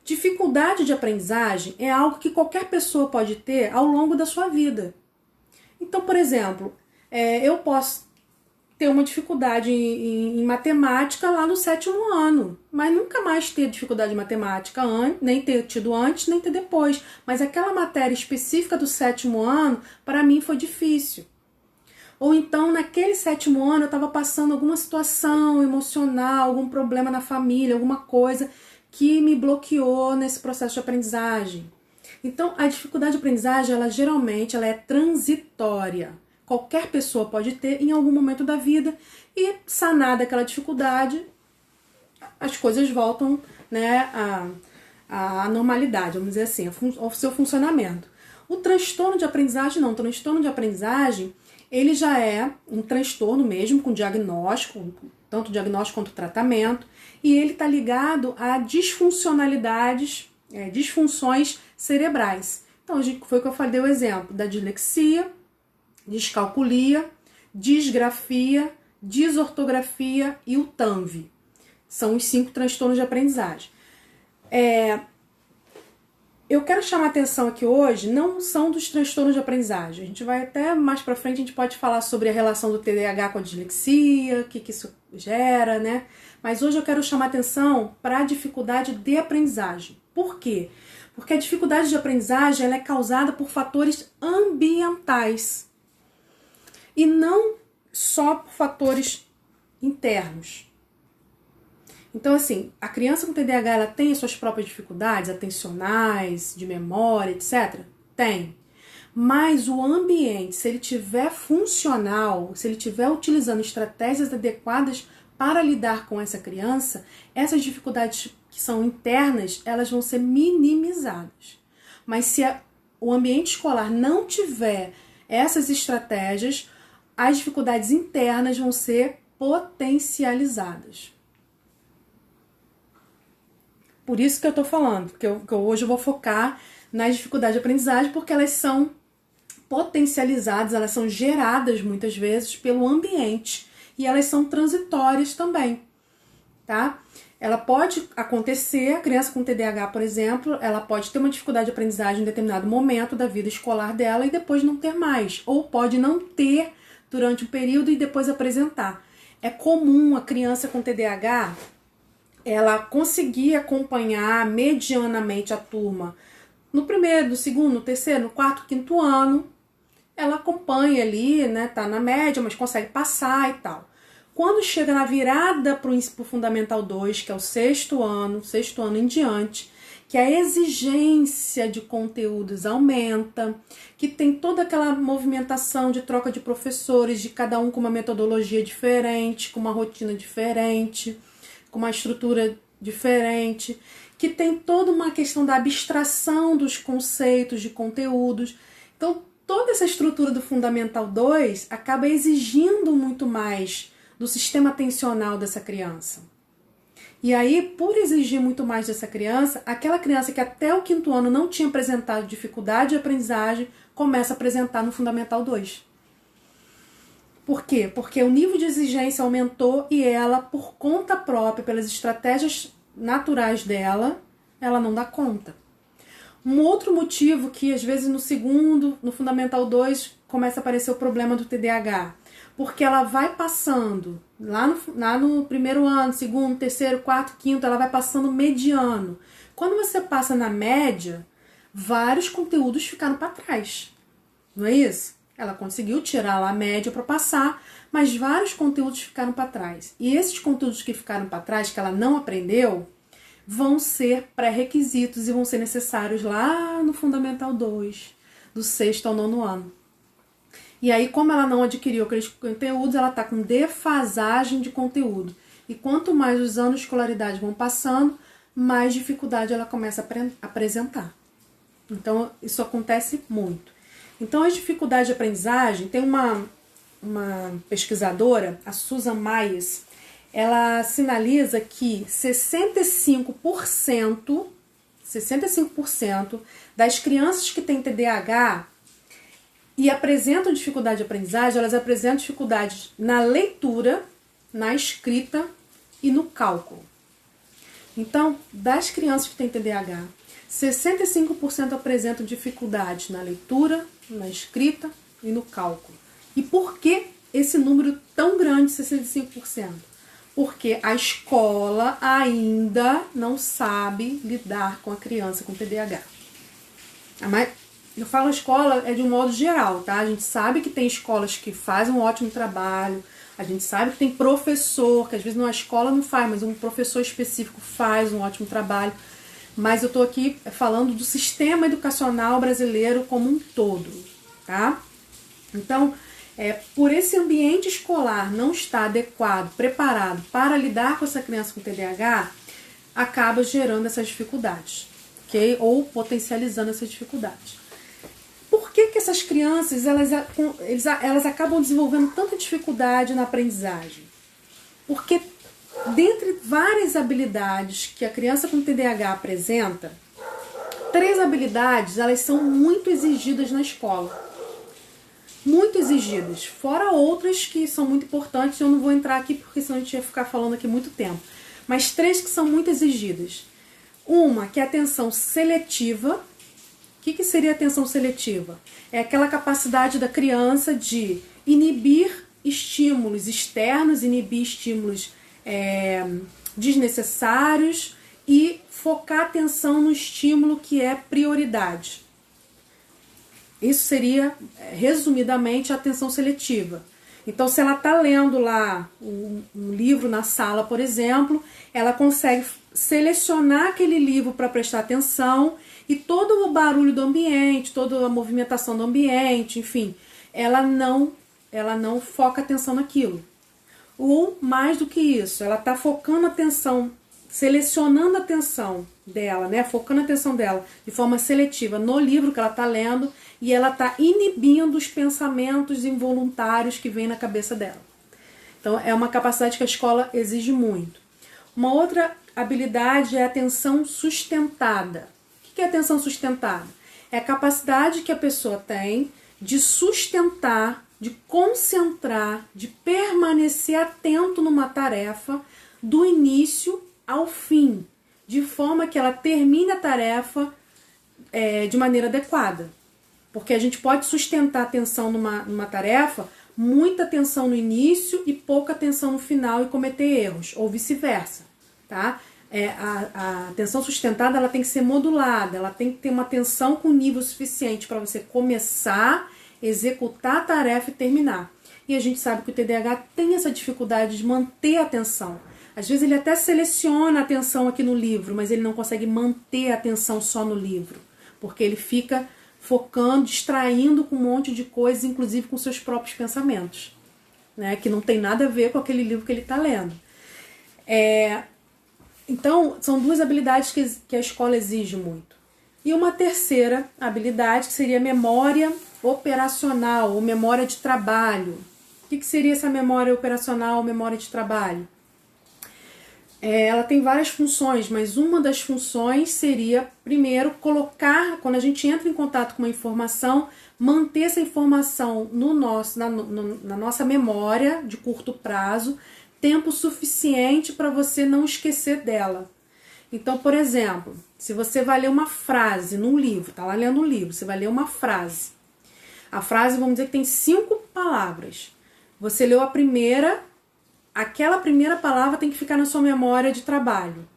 A: Dificuldade de aprendizagem é algo que qualquer pessoa pode ter ao longo da sua vida. Então, por exemplo, eu posso ter uma dificuldade em matemática lá no 7º ano, mas nunca mais ter dificuldade em matemática, nem ter tido antes, nem ter depois. Mas aquela matéria específica do 7º ano, para mim foi difícil. Ou então, naquele 7º ano, eu estava passando alguma situação emocional, algum problema na família, alguma coisa que me bloqueou nesse processo de aprendizagem. Então, a dificuldade de aprendizagem, geralmente é transitória. Qualquer pessoa pode ter em algum momento da vida e sanada aquela dificuldade, as coisas voltam, né, a normalidade, vamos dizer assim, o seu funcionamento. O transtorno de aprendizagem não. O transtorno de aprendizagem, ele já é um transtorno mesmo, com diagnóstico, tanto diagnóstico quanto tratamento, e ele está ligado a disfuncionalidades, disfunções cerebrais. Então, foi o que eu falei, dei o exemplo da dislexia, descalculia, disgrafia, desortografia e o TANV. São os 5 transtornos de aprendizagem. Eu quero chamar a atenção aqui hoje, não são dos transtornos de aprendizagem. A gente vai até mais pra frente, a gente pode falar sobre a relação do TDAH com a dislexia, o que isso gera, né? Mas hoje eu quero chamar a atenção para a dificuldade de aprendizagem. Por quê? Porque a dificuldade de aprendizagem ela é causada por fatores ambientais e não só por fatores internos. Então, assim, a criança com TDAH ela tem as suas próprias dificuldades atencionais, de memória, etc? Tem. Mas o ambiente, se ele tiver funcional, se ele estiver utilizando estratégias adequadas para lidar com essa criança, essas dificuldades que são internas, elas vão ser minimizadas. Mas se o ambiente escolar não tiver essas estratégias, as dificuldades internas vão ser potencializadas. Por isso que eu estou falando, que hoje eu vou focar nas dificuldades de aprendizagem, porque elas são potencializadas, elas são geradas muitas vezes pelo ambiente e elas são transitórias também, tá? Ela pode acontecer, a criança com TDAH, por exemplo, ela pode ter uma dificuldade de aprendizagem em determinado momento da vida escolar dela e depois não ter mais, ou pode não ter durante um período e depois apresentar. É comum a criança com TDAH ela conseguir acompanhar medianamente a turma no primeiro, no segundo, no terceiro, no quarto, quinto ano, ela acompanha ali, né, tá na média, mas consegue passar e tal. Quando chega na virada para o Fundamental 2, que é o sexto ano em diante, que a exigência de conteúdos aumenta, que tem toda aquela movimentação de troca de professores, de cada um com uma metodologia diferente, com uma rotina diferente, com uma estrutura diferente, que tem toda uma questão da abstração dos conceitos, de conteúdos. Então, toda essa estrutura do Fundamental 2 acaba exigindo muito mais do sistema atencional dessa criança. E aí, por exigir muito mais dessa criança, aquela criança que até o quinto ano não tinha apresentado dificuldade de aprendizagem, começa a apresentar no Fundamental 2. Por quê? Porque o nível de exigência aumentou e ela, por conta própria, pelas estratégias naturais dela, ela não dá conta. Um outro motivo que, às vezes, no Fundamental 2, começa a aparecer o problema do TDAH. Porque ela vai passando, lá no primeiro ano, segundo, terceiro, quarto, quinto, ela vai passando mediano. Quando você passa na média, vários conteúdos ficaram para trás. Não é isso? Ela conseguiu tirar lá a média para passar, mas vários conteúdos ficaram para trás. E esses conteúdos que ficaram para trás, que ela não aprendeu, vão ser pré-requisitos e vão ser necessários lá no Fundamental 2, do sexto ao nono ano. E aí, como ela não adquiriu aqueles conteúdos, ela está com defasagem de conteúdo. E quanto mais os anos de escolaridade vão passando, mais dificuldade ela começa a apresentar. Então, isso acontece muito. Então, as dificuldades de aprendizagem, tem uma pesquisadora, a Susan Myers, ela sinaliza que 65% das crianças que têm TDAH e apresentam dificuldade de aprendizagem, elas apresentam dificuldades na leitura, na escrita e no cálculo. Então, das crianças que têm TDAH, 65% apresentam dificuldades na leitura, na escrita e no cálculo. E por que esse número tão grande, 65%? Porque a escola ainda não sabe lidar com a criança com TDAH. Eu falo escola de um modo geral, tá? A gente sabe que tem escolas que fazem um ótimo trabalho, a gente sabe que tem professor, que às vezes numa escola não faz, mas um professor específico faz um ótimo trabalho. Mas eu tô aqui falando do sistema educacional brasileiro como um todo, tá? Então, por esse ambiente escolar não estar adequado, preparado para lidar com essa criança com TDAH, acaba gerando essas dificuldades. ok? Ou potencializando essas dificuldades. Por que essas crianças elas acabam desenvolvendo tanta dificuldade na aprendizagem? Porque dentre várias habilidades que a criança com TDAH apresenta, 3 habilidades elas são muito exigidas na escola. Muito exigidas, fora outras que são muito importantes, eu não vou entrar aqui porque senão a gente ia ficar falando aqui muito tempo. Mas 3 que são muito exigidas. Uma que é a atenção seletiva. O que seria atenção seletiva? É aquela capacidade da criança de inibir estímulos externos, inibir estímulos desnecessários e focar a atenção no estímulo que é prioridade. Isso seria, resumidamente, a atenção seletiva. Então, se ela está lendo lá um livro na sala, por exemplo, ela consegue selecionar aquele livro para prestar atenção e todo o barulho do ambiente, toda a movimentação do ambiente, enfim, ela não foca atenção naquilo. Ou, mais do que isso, ela está focando a atenção, selecionando a atenção dela, né? Focando a atenção dela de forma seletiva no livro que ela está lendo e ela está inibindo os pensamentos involuntários que vêm na cabeça dela. Então, é uma capacidade que a escola exige muito. Uma outra habilidade é a atenção sustentada. O que é atenção sustentada? É a capacidade que a pessoa tem de sustentar, de concentrar, de permanecer atento numa tarefa do início ao fim, de forma que ela termine a tarefa de maneira adequada. Porque a gente pode sustentar a atenção numa tarefa, muita atenção no início e pouca atenção no final e cometer erros, ou vice-versa, tá? A atenção sustentada ela tem que ser modulada, ela tem que ter uma atenção com nível suficiente para você começar, executar a tarefa e terminar. E a gente sabe que o TDAH tem essa dificuldade de manter a atenção. Às vezes ele até seleciona a atenção aqui no livro, mas ele não consegue manter a atenção só no livro, porque ele fica focando, distraindo com um monte de coisas, inclusive com seus próprios pensamentos, né, que não tem nada a ver com aquele livro que ele está lendo. Então, são 2 habilidades que a escola exige muito. E uma terceira habilidade, que seria memória operacional, ou memória de trabalho. O que seria essa memória operacional ou memória de trabalho? Ela tem várias funções, mas uma das funções seria, primeiro, colocar, quando a gente entra em contato com uma informação, manter essa informação na nossa memória de curto prazo, tempo suficiente para você não esquecer dela. Então, por exemplo, se você vai ler uma frase num livro, tá lá lendo um livro, você vai ler uma frase. A frase, vamos dizer que tem 5 palavras. Você leu a primeira, aquela primeira palavra tem que ficar na sua memória de trabalho.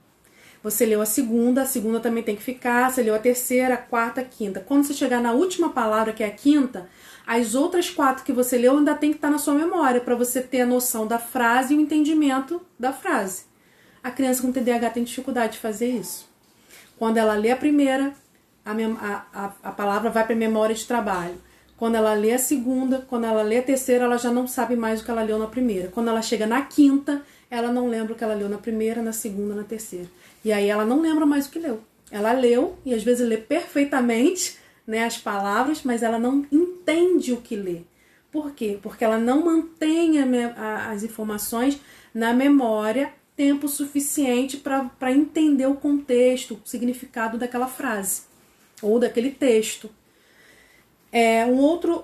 A: Você leu a segunda também tem que ficar, você leu a terceira, a quarta, a quinta. Quando você chegar na última palavra, que é a quinta, as outras 4 que você leu ainda tem que estar na sua memória, para você ter a noção da frase e o entendimento da frase. A criança com TDAH tem dificuldade de fazer isso. Quando ela lê a primeira, a palavra vai para a memória de trabalho. Quando ela lê a segunda, quando ela lê a terceira, ela já não sabe mais o que ela leu na primeira. Quando ela chega na quinta, ela não lembra o que ela leu na primeira, na segunda, na terceira. E aí ela não lembra mais o que leu. Ela leu, e às vezes lê perfeitamente, né, as palavras, mas ela não entende o que lê. Por quê? Porque ela não mantém as informações na memória tempo suficiente para entender o contexto, o significado daquela frase ou daquele texto.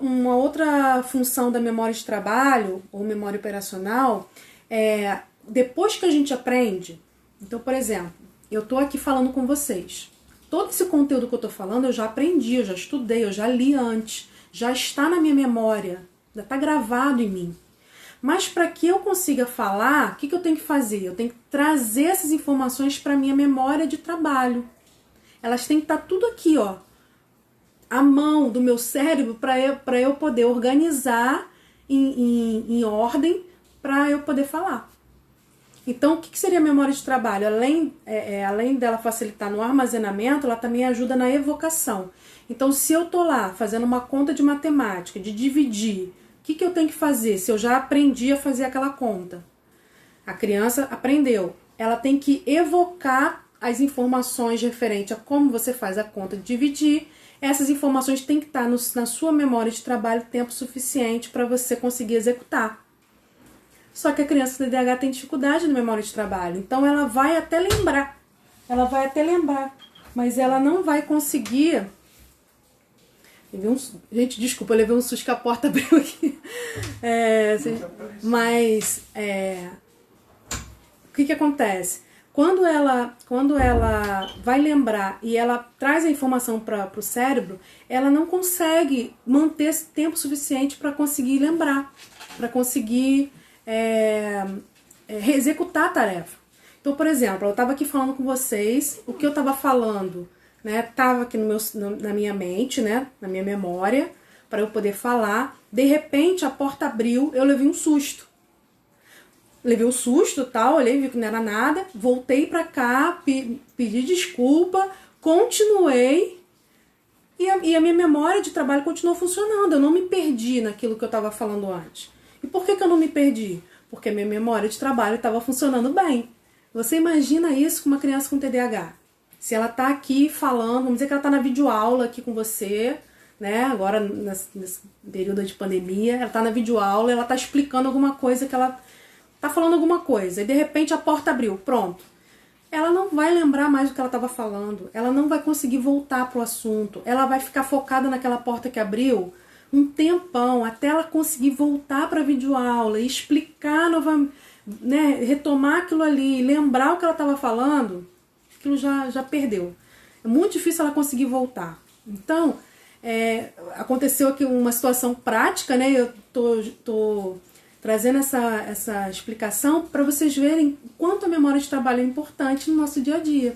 A: Uma outra função da memória de trabalho ou memória operacional é depois que a gente aprende. Então, por exemplo, eu estou aqui falando com vocês. Todo esse conteúdo que eu estou falando eu já aprendi, eu já estudei, eu já li antes, já está na minha memória, já está gravado em mim. Mas para que eu consiga falar, o que eu tenho que fazer? Eu tenho que trazer essas informações para a minha memória de trabalho. Elas têm que estar tudo aqui, ó, à mão do meu cérebro, para eu poder organizar em ordem para eu poder falar. Então, o que seria a memória de trabalho? Além dela facilitar no armazenamento, ela também ajuda na evocação. Então, se eu estou lá fazendo uma conta de matemática, de dividir, o que eu tenho que fazer se eu já aprendi a fazer aquela conta? A criança aprendeu. Ela tem que evocar as informações referentes a como você faz a conta de dividir, essas informações têm que estar na sua memória de trabalho tempo suficiente para você conseguir executar. Só que a criança com TDAH tem dificuldade na memória de trabalho, então ela vai até lembrar, mas ela não vai conseguir. Gente, desculpa, eu levei um susto que a porta abriu aqui. O que acontece? Quando ela vai lembrar e ela traz a informação para o cérebro, ela não consegue manter tempo suficiente para conseguir lembrar, para conseguir executar a tarefa. Então, por exemplo, eu estava aqui falando com vocês, o que eu estava falando, né, estava aqui na minha mente, né, na minha memória, para eu poder falar. De repente, a porta abriu, eu levei um susto. Levei um susto, tal, olhei, vi que não era nada, voltei pra cá, pedi desculpa, continuei e a minha memória de trabalho continuou funcionando. Eu não me perdi naquilo que eu estava falando antes. E por que eu não me perdi? Porque a minha memória de trabalho estava funcionando bem. Você imagina isso com uma criança com TDAH. Se ela está aqui falando, vamos dizer que ela está na videoaula aqui com você, né? Agora, nesse período de pandemia, ela está na videoaula, ela está explicando alguma coisa que ela tá falando alguma coisa, e de repente a porta abriu, pronto. Ela não vai lembrar mais do que ela estava falando, ela não vai conseguir voltar pro assunto, ela vai ficar focada naquela porta que abriu um tempão, até ela conseguir voltar para a videoaula e explicar novamente, né, retomar aquilo ali, lembrar o que ela estava falando, aquilo já perdeu. É muito difícil ela conseguir voltar. Então, aconteceu aqui uma situação prática, né, eu tô trazendo essa explicação para vocês verem quanto a memória de trabalho é importante no nosso dia a dia.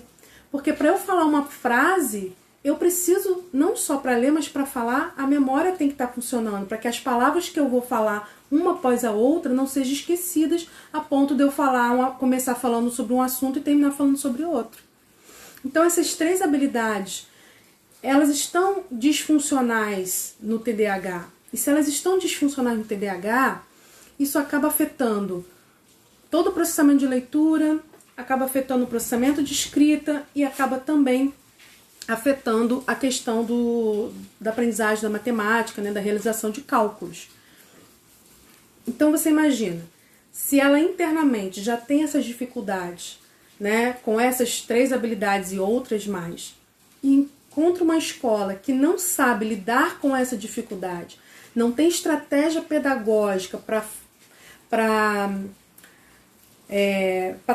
A: Porque para eu falar uma frase, eu preciso, não só para ler, mas para falar, a memória tem que estar funcionando, para que as palavras que eu vou falar uma após a outra não sejam esquecidas a ponto de eu começar falando sobre um assunto e terminar falando sobre outro. Então essas 3 habilidades, elas estão disfuncionais no TDAH. E se elas estão disfuncionais no TDAH, isso acaba afetando todo o processamento de leitura, acaba afetando o processamento de escrita e acaba também afetando a questão da aprendizagem da matemática, né, da realização de cálculos. Então você imagina, se ela internamente já tem essas dificuldades, né, com essas 3 habilidades e outras mais, e encontra uma escola que não sabe lidar com essa dificuldade, não tem estratégia pedagógica para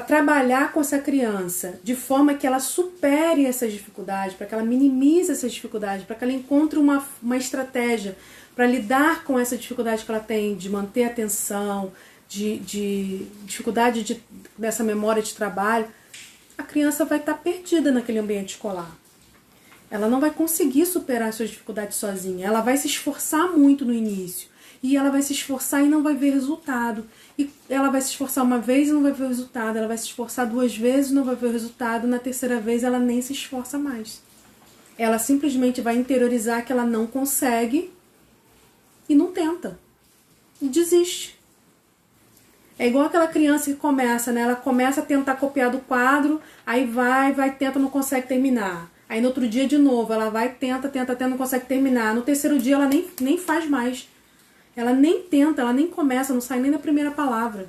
A: trabalhar com essa criança de forma que ela supere essas dificuldades, para que ela minimize essas dificuldades, para que ela encontre uma estratégia para lidar com essa dificuldade que ela tem de manter a atenção, de dificuldade dessa memória de trabalho, a criança vai estar perdida naquele ambiente escolar. Ela não vai conseguir superar as suas dificuldades sozinha. Ela vai se esforçar muito no início. E ela vai se esforçar e não vai ver resultado. E ela vai se esforçar uma vez e não vai ver o resultado. Ela vai se esforçar 2 vezes e não vai ver o resultado. Na 3ª vez ela nem se esforça mais. Ela simplesmente vai interiorizar que ela não consegue e não tenta. E desiste. É igual aquela criança que começa, né? Ela começa a tentar copiar do quadro, aí vai, tenta, não consegue terminar. Aí no outro dia de novo, ela vai, tenta, não consegue terminar. No 3º dia ela nem faz mais. Ela nem tenta, ela nem começa, não sai nem da primeira palavra.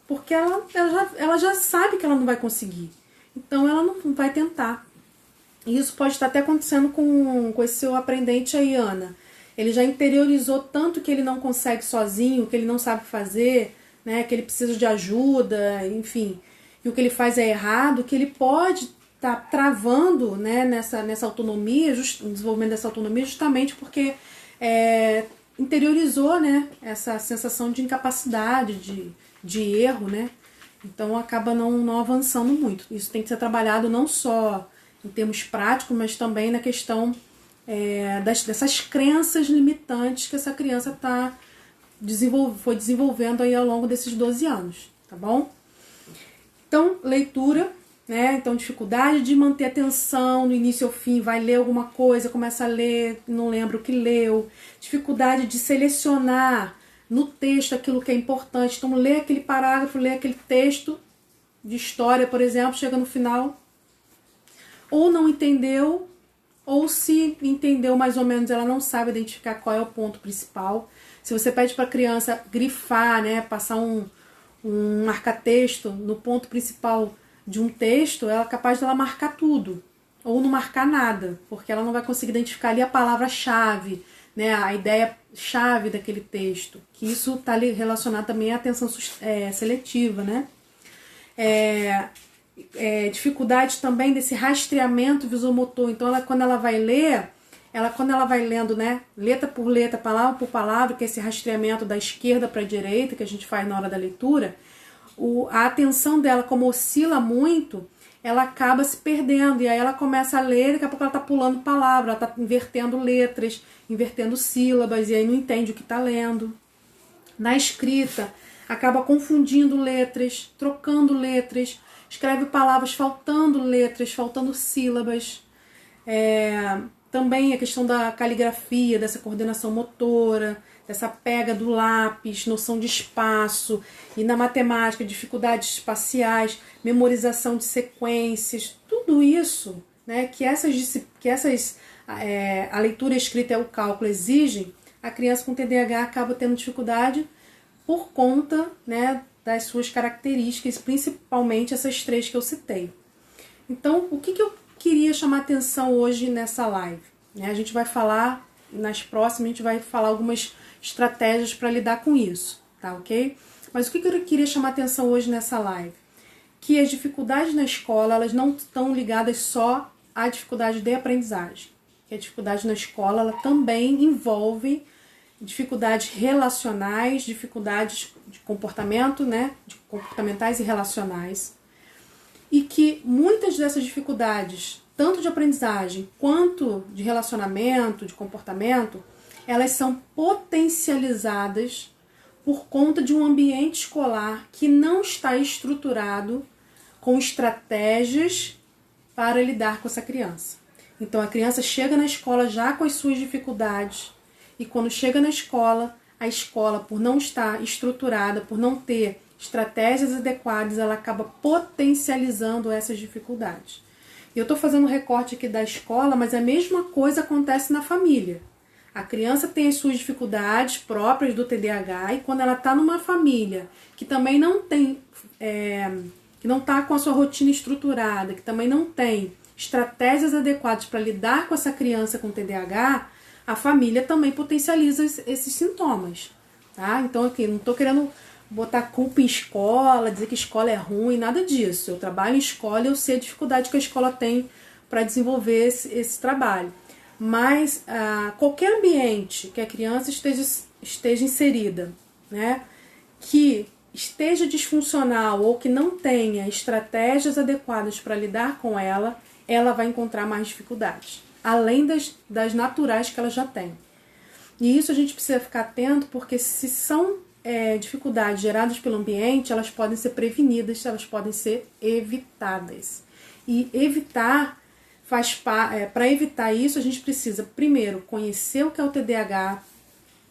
A: Porque ela já sabe que ela não vai conseguir. Então ela não vai tentar. E isso pode estar até acontecendo com esse seu aprendente aí, Ana. Ele já interiorizou tanto que ele não consegue sozinho, que ele não sabe fazer, né, que ele precisa de ajuda, enfim. E o que ele faz é errado, que ele pode estar travando, né, nessa autonomia, no desenvolvimento dessa autonomia, justamente porque interiorizou, né, essa sensação de incapacidade, de erro, né? Então acaba não avançando muito. Isso tem que ser trabalhado não só em termos práticos, mas também na questão dessas crenças limitantes que essa criança foi desenvolvendo aí ao longo desses 12 anos, tá bom? Então, leitura, né? Então, dificuldade de manter atenção do início ao fim, vai ler alguma coisa, começa a ler, não lembra o que leu. Dificuldade de selecionar no texto aquilo que é importante. Então, lê aquele parágrafo, lê aquele texto de história, por exemplo, chega no final, ou não entendeu, ou se entendeu mais ou menos, ela não sabe identificar qual é o ponto principal. Se você pede para a criança grifar, né, passar um marca-texto no ponto principal de um texto, ela é capaz de ela marcar tudo, ou não marcar nada, porque ela não vai conseguir identificar ali a palavra-chave, né, a ideia-chave daquele texto, que isso está relacionado também à atenção seletiva, né? Dificuldade também desse rastreamento visomotor. Então, quando ela vai ler, quando ela vai lendo, né, letra por letra, palavra por palavra, que é esse rastreamento da esquerda para a direita que a gente faz na hora da leitura, a atenção dela, como oscila muito, ela acaba se perdendo, e aí ela começa a ler, daqui a pouco ela está pulando palavra, ela está invertendo letras, invertendo sílabas, e aí não entende o que está lendo. Na escrita, acaba confundindo letras, trocando letras, escreve palavras faltando letras, faltando sílabas. Também a questão da caligrafia, dessa coordenação motora, dessa pega do lápis, noção de espaço, e na matemática, dificuldades espaciais, memorização de sequências, tudo isso, né, que a leitura, a escrita e o cálculo exigem, a criança com TDAH acaba tendo dificuldade por conta, né, das suas características, principalmente essas 3 que eu citei. Então, o que eu queria chamar atenção hoje nessa live? A gente vai falar, nas próximas, a gente vai falar algumas estratégias para lidar com isso, tá ok? Mas o que eu queria chamar atenção hoje nessa live? Que as dificuldades na escola, elas não estão ligadas só à dificuldade de aprendizagem. Que a dificuldade na escola, ela também envolve dificuldades relacionais, dificuldades de comportamento, né, de comportamentais e relacionais, e que muitas dessas dificuldades, tanto de aprendizagem quanto de relacionamento, de comportamento, elas são potencializadas por conta de um ambiente escolar que não está estruturado com estratégias para lidar com essa criança. Então a criança chega na escola já com as suas dificuldades, e quando chega na escola, a escola, por não estar estruturada, por não ter estratégias adequadas, ela acaba potencializando essas dificuldades. Eu estou fazendo um recorte aqui da escola, mas a mesma coisa acontece na família. A criança tem as suas dificuldades próprias do TDAH, e quando ela está numa família que também não tem, que não está com a sua rotina estruturada, que também não tem estratégias adequadas para lidar com essa criança com TDAH, a família também potencializa esses sintomas, tá? Então, aqui, não estou querendo botar culpa em escola, dizer que escola é ruim, nada disso. Eu trabalho em escola e eu sei a dificuldade que a escola tem para desenvolver esse trabalho. Mas qualquer ambiente que a criança esteja inserida, né, que esteja disfuncional ou que não tenha estratégias adequadas para lidar com ela, ela vai encontrar mais dificuldades, além das naturais que ela já tem. E isso a gente precisa ficar atento, porque se são dificuldades geradas pelo ambiente, elas podem ser prevenidas, elas podem ser evitadas. E para evitar isso, a gente precisa primeiro conhecer o que é o TDAH,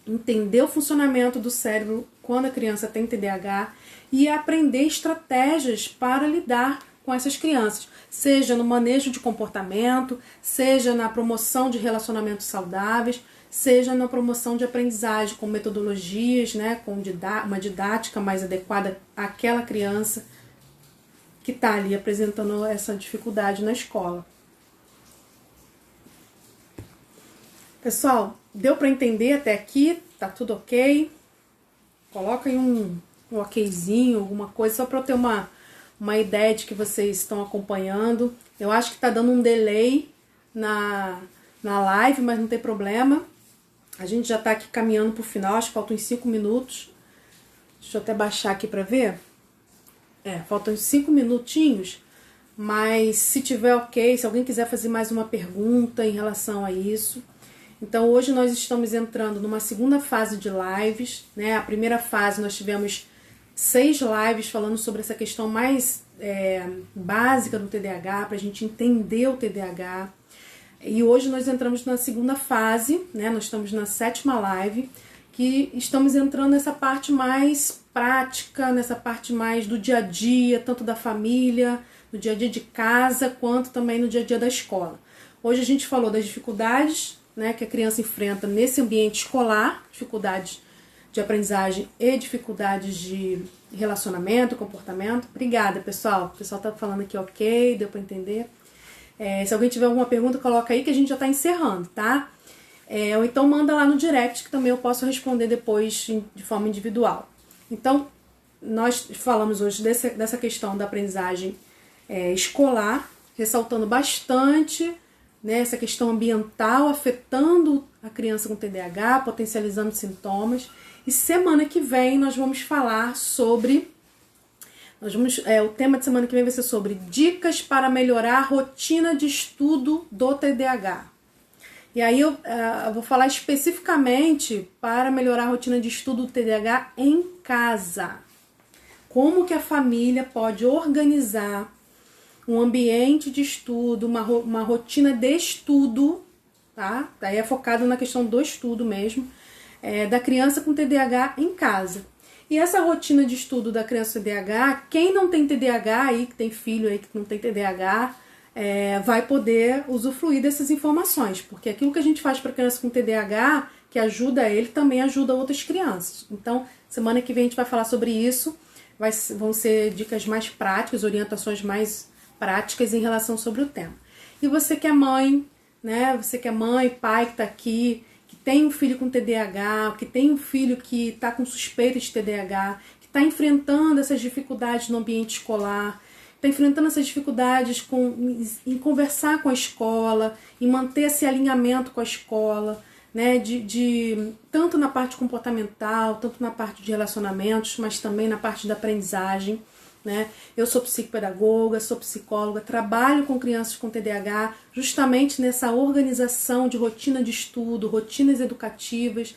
A: entender o funcionamento do cérebro quando a criança tem TDAH e aprender estratégias para lidar com essas crianças, seja no manejo de comportamento, seja na promoção de relacionamentos saudáveis, seja na promoção de aprendizagem com metodologias, né, com uma didática mais adequada àquela criança que está ali apresentando essa dificuldade na escola. Pessoal, deu para entender até aqui? Tá tudo ok? Coloca aí um okzinho, alguma coisa, só para eu ter uma ideia de que vocês estão acompanhando. Eu acho que está dando um delay na live, mas não tem problema. A gente já está aqui caminhando para o final, acho que faltam uns 5 minutos. Deixa eu até baixar aqui para ver. Faltam uns 5 minutinhos, mas se tiver ok, se alguém quiser fazer mais uma pergunta em relação a isso. Então hoje nós estamos entrando numa segunda fase de lives, né? A primeira fase nós tivemos 6 lives falando sobre essa questão mais básica do TDAH, para a gente entender o TDAH. E hoje nós entramos na segunda fase, né? Nós estamos na 7ª live, que estamos entrando nessa parte mais prática, nessa parte mais do dia a dia, tanto da família, no dia a dia de casa, quanto também no dia a dia da escola. Hoje a gente falou das dificuldades, né, que a criança enfrenta nesse ambiente escolar, dificuldades de aprendizagem e dificuldades de relacionamento, comportamento. Obrigada, pessoal. O pessoal tá falando aqui ok, deu para entender. Se alguém tiver alguma pergunta, coloca aí que a gente já tá encerrando, tá? Ou então manda lá no direct que também eu posso responder depois de forma individual. Então, nós falamos hoje dessa questão da aprendizagem escolar, ressaltando bastante, né, essa questão ambiental afetando a criança com TDAH, potencializando sintomas. E semana que vem nós vamos falar sobre... o tema de semana que vem vai ser sobre dicas para melhorar a rotina de estudo do TDAH. E aí eu vou falar especificamente para melhorar a rotina de estudo do TDAH em casa. Como que a família pode organizar um ambiente de estudo, uma rotina de estudo, tá? Daí é focado na questão do estudo mesmo, da criança com TDAH em casa. E essa rotina de estudo da criança com TDAH, quem não tem TDAH aí, que tem filho aí que não tem TDAH, vai poder usufruir dessas informações, porque aquilo que a gente faz para criança com TDAH, que ajuda ele, também ajuda outras crianças. Então, semana que vem a gente vai falar sobre isso, vão ser dicas mais práticas, orientações mais práticas em relação sobre o tema. E você que é mãe, né? Você que é mãe, pai que está aqui, que tem um filho com TDAH, que tem um filho que está com suspeita de TDAH, que está enfrentando essas dificuldades no ambiente escolar, está enfrentando essas dificuldades em conversar com a escola, em manter esse alinhamento com a escola, né, tanto na parte comportamental, tanto na parte de relacionamentos, mas também na parte da aprendizagem, né? Eu sou psicopedagoga, sou psicóloga, trabalho com crianças com TDAH justamente nessa organização de rotina de estudo, rotinas educativas,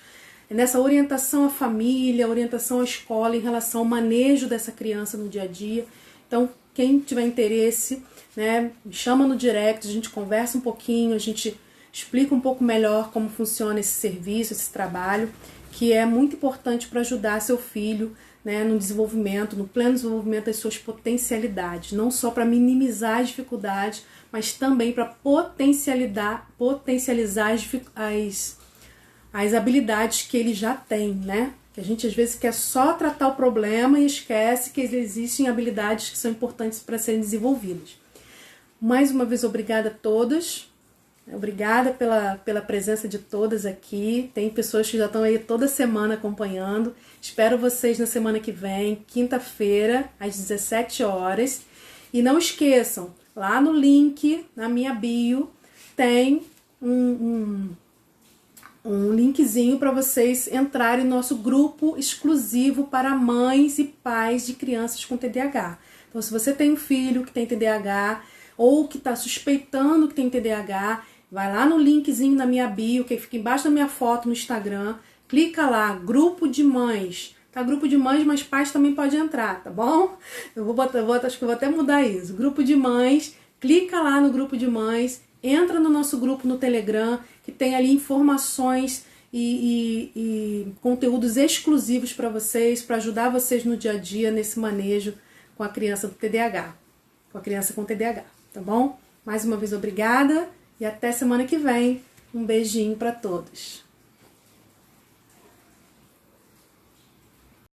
A: nessa orientação à família, orientação à escola em relação ao manejo dessa criança no dia a dia. Então, quem tiver interesse, né, me chama no direct, a gente conversa um pouquinho, a gente explica um pouco melhor como funciona esse serviço, esse trabalho, que é muito importante para ajudar seu filho, né, no desenvolvimento, no pleno desenvolvimento das suas potencialidades, não só para minimizar as dificuldades, mas também para potencializar as habilidades que ele já tem, né? Que a gente às vezes quer só tratar o problema e esquece que existem habilidades que são importantes para serem desenvolvidas. Mais uma vez, obrigada a todas. Obrigada pela presença de todas aqui. Tem pessoas que já estão aí toda semana acompanhando. Espero vocês na semana que vem, quinta-feira, às 17 horas. E não esqueçam, lá no link, na minha bio, tem um linkzinho para vocês entrarem no nosso grupo exclusivo para mães e pais de crianças com TDAH. Então, se você tem um filho que tem TDAH ou que está suspeitando que tem TDAH, vai lá no linkzinho na minha bio, que fica embaixo da minha foto no Instagram, clica lá, grupo de mães. Tá, grupo de mães, mas pais também podem entrar, tá bom? Acho que eu vou até mudar isso. Grupo de mães, clica lá no grupo de mães, entra no nosso grupo no Telegram, que tem ali informações e conteúdos exclusivos para vocês, para ajudar vocês no dia a dia nesse manejo com a criança do TDAH, com a criança com TDAH, tá bom? Mais uma vez, obrigada e até semana que vem. Um beijinho para todos.